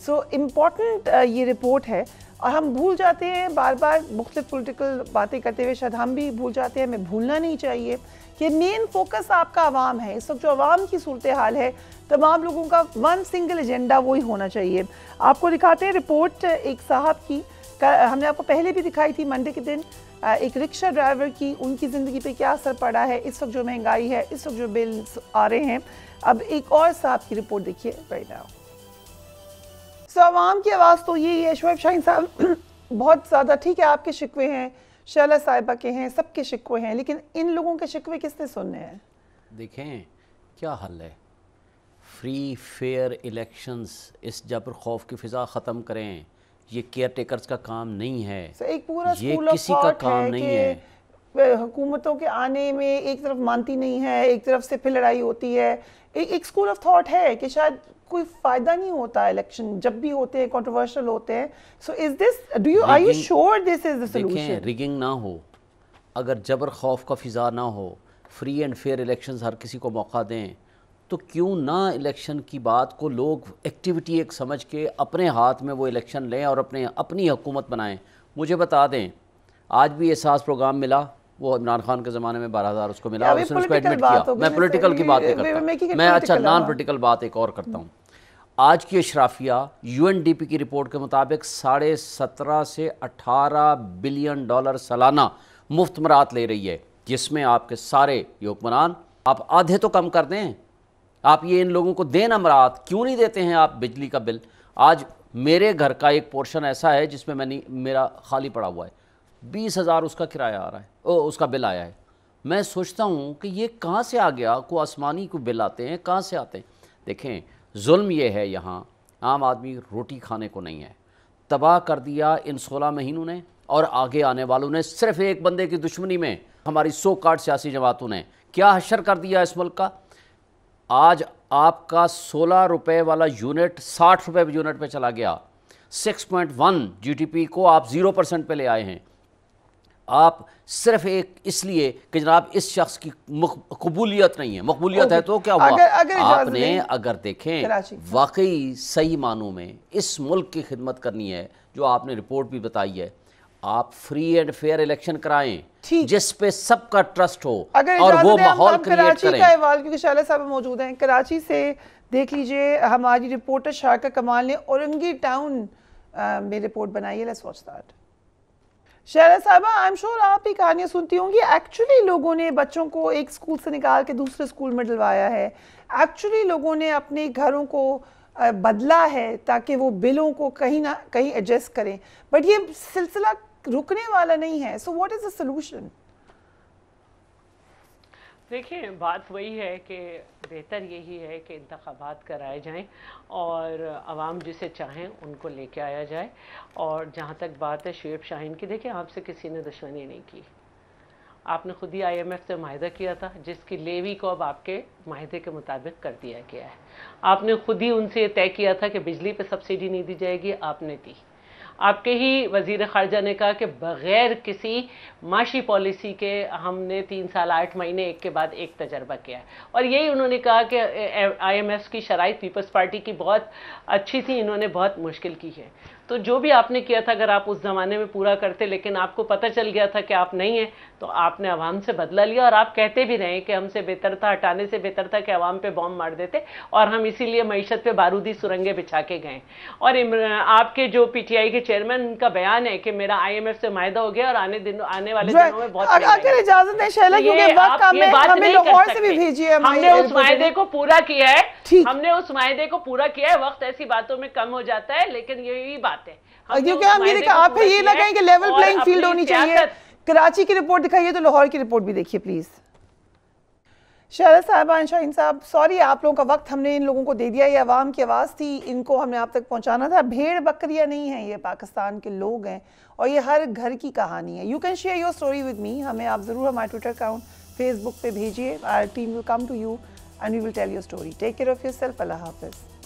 Speaker 1: सो इम्पॉर्टेंट ये रिपोर्ट है और हम भूल जाते हैं बार बार मुख्तलिफ पॉलिटिकल बातें करते हुए, शायद हम भी भूल जाते हैं, हमें भूलना नहीं चाहिए कि मेन फोकस आपका आवाम है। इस वक्त जो आवाम की सूरत हाल है, तमाम लोगों का वन सिंगल एजेंडा वही होना चाहिए। आपको दिखाते हैं रिपोर्ट एक साहब की, हमने आपको पहले भी दिखाई थी मंडे के दिन, एक रिक्शा ड्राइवर की, उनकी ज़िंदगी पे क्या असर पड़ा है इस वक्त जो महंगाई है, इस वक्त जो बिल्स आ रहे हैं। अब एक और साहब की रिपोर्ट देखिए राइट नाउ। सो आवाम की आवाज़ तो यही है। शोएब शाहीन साहब बहुत ज़्यादा, ठीक है आपके शिकवे हैं, शैला साहिबा के हैं, सबके शिकवे हैं, लेकिन इन लोगों के शिकवे किसने सुनने हैं?
Speaker 3: देखें क्या हल है, फ्री फेयर इलेक्शंस, इस जबर खौफ की फ़िज़ा ख़त्म करें। ये केयर टेकर्स का काम नहीं है,
Speaker 1: एक पूरा
Speaker 3: ये किसी का काम नहीं है।
Speaker 1: हुकूमतों के आने में एक तरफ मानती नहीं है, एक तरफ से फिर लड़ाई होती है। एक स्कूल ऑफ थॉट है कि शायद कोई फायदा नहीं होता इलेक्शन जब भी होते हैं, कंट्रोवर्शियल होते हैं। So is this are you sure this is the solution?
Speaker 3: Rigging ना हो, अगर जबर खौफ का फिजा ना हो, फ्री एंड फेयर इलेक्शंस हर किसी को मौका दें, तो क्यों ना इलेक्शन की बात को लोग एक्टिविटी एक समझ के अपने हाथ में वो इलेक्शन लें और अपनी हुकूमत बनाएं। मुझे बता दें, आज भी एहसास प्रोग्राम मिला, वो इमरान खान के ज़माने में 12,000 उसको मिला, उसने उसको एडमिट किया। मैं पॉलिटिकल की बात नहीं करता, मैं अच्छा नॉन पॉलिटिकल बात एक और करता हूँ। आज की अशराफिया UNDP की रिपोर्ट के मुताबिक 17.5 से 18 बिलियन डॉलर सालाना मुफ्त मरात ले रही है, जिसमें आपके सारे हुक्मरान, आप आधे तो कम कर दें, आप ये इन लोगों को दें ना मरात, क्यों नहीं देते हैं आप बिजली का बिल? आज मेरे घर का एक पोर्शन ऐसा है जिसमें मेरा खाली पड़ा हुआ है, 20,000 उसका किराया आ रहा है, उसका बिल आया है। मैं सोचता हूँ कि ये कहाँ से आ गया, को आसमानी को बिल आते हैं, कहाँ से आते हैं। देखें, जुल्म ये है, यहाँ आम आदमी रोटी खाने को नहीं है। तबाह कर दिया इन 16 महीनों ने, और आगे आने वालों ने सिर्फ एक बंदे की दुश्मनी में, हमारी 100 काट सियासी जमातों ने क्या हशर कर दिया इस मुल्क का। आज आपका 16 रुपए वाला यूनिट 60 रुपए यूनिट पे चला गया। 6.1 जीडीपी को आप 0% पे ले आए हैं। आप सिर्फ एक इसलिए कि जनाब इस शख्स की कबूलियत नहीं है। मकबूलियत है तो क्या हुआ? आपने अगर देखें वाकई सही मानों में इस मुल्क की खिदमत करनी है, जो आपने रिपोर्ट भी बताई है, आप फ्री एंड फेयर इलेक्शन कराएं जिस पे सबका ट्रस्ट हो और वो माहौल क्रिएट करें।
Speaker 1: क्योंकि शाला साहब मौजूद हैं कराची से, देख लीजिए हमारी रिपोर्टर शारका कमाल ने औरंगी टाउन में रिपोर्ट बनाई है। Let's watch that. शाला साहबा, आई एम श्योर आप ही कहानियां सुनती होंगी। एक्चुअली लोगों ने बच्चों को एक स्कूल से निकाल के दूसरे स्कूल में डलवाया है। एक्चुअली लोगों ने अपने घरों को बदला है ताकि वो बिलों को कहीं ना कहीं एडजस्ट करें, बट ये सिलसिला रुकने वाला नहीं है। So what is the solution?
Speaker 4: देखिए, बात वही है कि बेहतर यही है कि इंतखाबात कराए जाएं और आवाम जिसे चाहें उनको लेके आया जाए। और जहाँ तक बात है शुएब शाहीन की, देखिए आपसे किसी ने दुश्मनी नहीं की। आपने खुद ही IMF से माहिदा किया था, जिसकी लेवी को अब आपके माहिदे के मुताबिक कर दिया गया है। आपने खुद ही उनसे ये तय किया था कि बिजली पे सब्सिडी नहीं दी जाएगी, आपने दी। आपके ही वज़ीर ख़ारजा ने कहा कि बग़ैर किसी माशी पॉलिसी के हमने 3 साल 8 महीने एक के बाद एक तजर्बा किया है। और यही उन्होंने कहा कि IMF की शराइत पीपल्स पार्टी की बहुत अच्छी थी, इन्होंने बहुत मुश्किल की है। तो जो भी आपने किया था, अगर आप उस ज़माने में पूरा करते, लेकिन आपको पता चल गया था कि आप नहीं हैं, तो आपने आवाम से बदला लिया। और आप कहते भी रहे कि हमसे बेहतर था, हटाने से बेहतर था कि आवाम पे बॉम्ब मार देते, और हम इसीलिए मईशत पे बारूदी सुरंगें बिछा के गए। और आपके जो PTI के चेयरमैन, उनका बयान है कि मेरा IMF से मायदा हो गया और आने वाले दिनों में बहुत
Speaker 1: अगर इजाजत है शैला, क्योंकि वक्त हमें लाहौर से भी भेजिए।
Speaker 4: हमने उस मायदे को पूरा किया है, हमने उस मायदे को पूरा किया है। वक्त ऐसी बातों में कम हो जाता है, लेकिन यही बात है,
Speaker 1: क्योंकि हम ये आप ये लगा कि लेवल प्लेइंग फील्ड होनी चाहिए। कराची की रिपोर्ट दिखाइए तो लाहौर की रिपोर्ट भी देखिए प्लीज। शहरा साहबा, शाहीन साहब, सॉरी आप लोगों का वक्त हमने इन लोगों को दे दिया। ये अवाम की आवाज़ थी, इनको हमने आप तक पहुंचाना था। भेड़ बकरियां नहीं हैं, ये पाकिस्तान के लोग हैं और ये हर घर की कहानी है। You can share your story with me. हमें आप ज़रूर हमारे ट्विटर अकाउंट, फेसबुक पे भेजिए। Our team will come to you and we will tell your story. Take care of yourself. अल्लाह हाफ़िज़।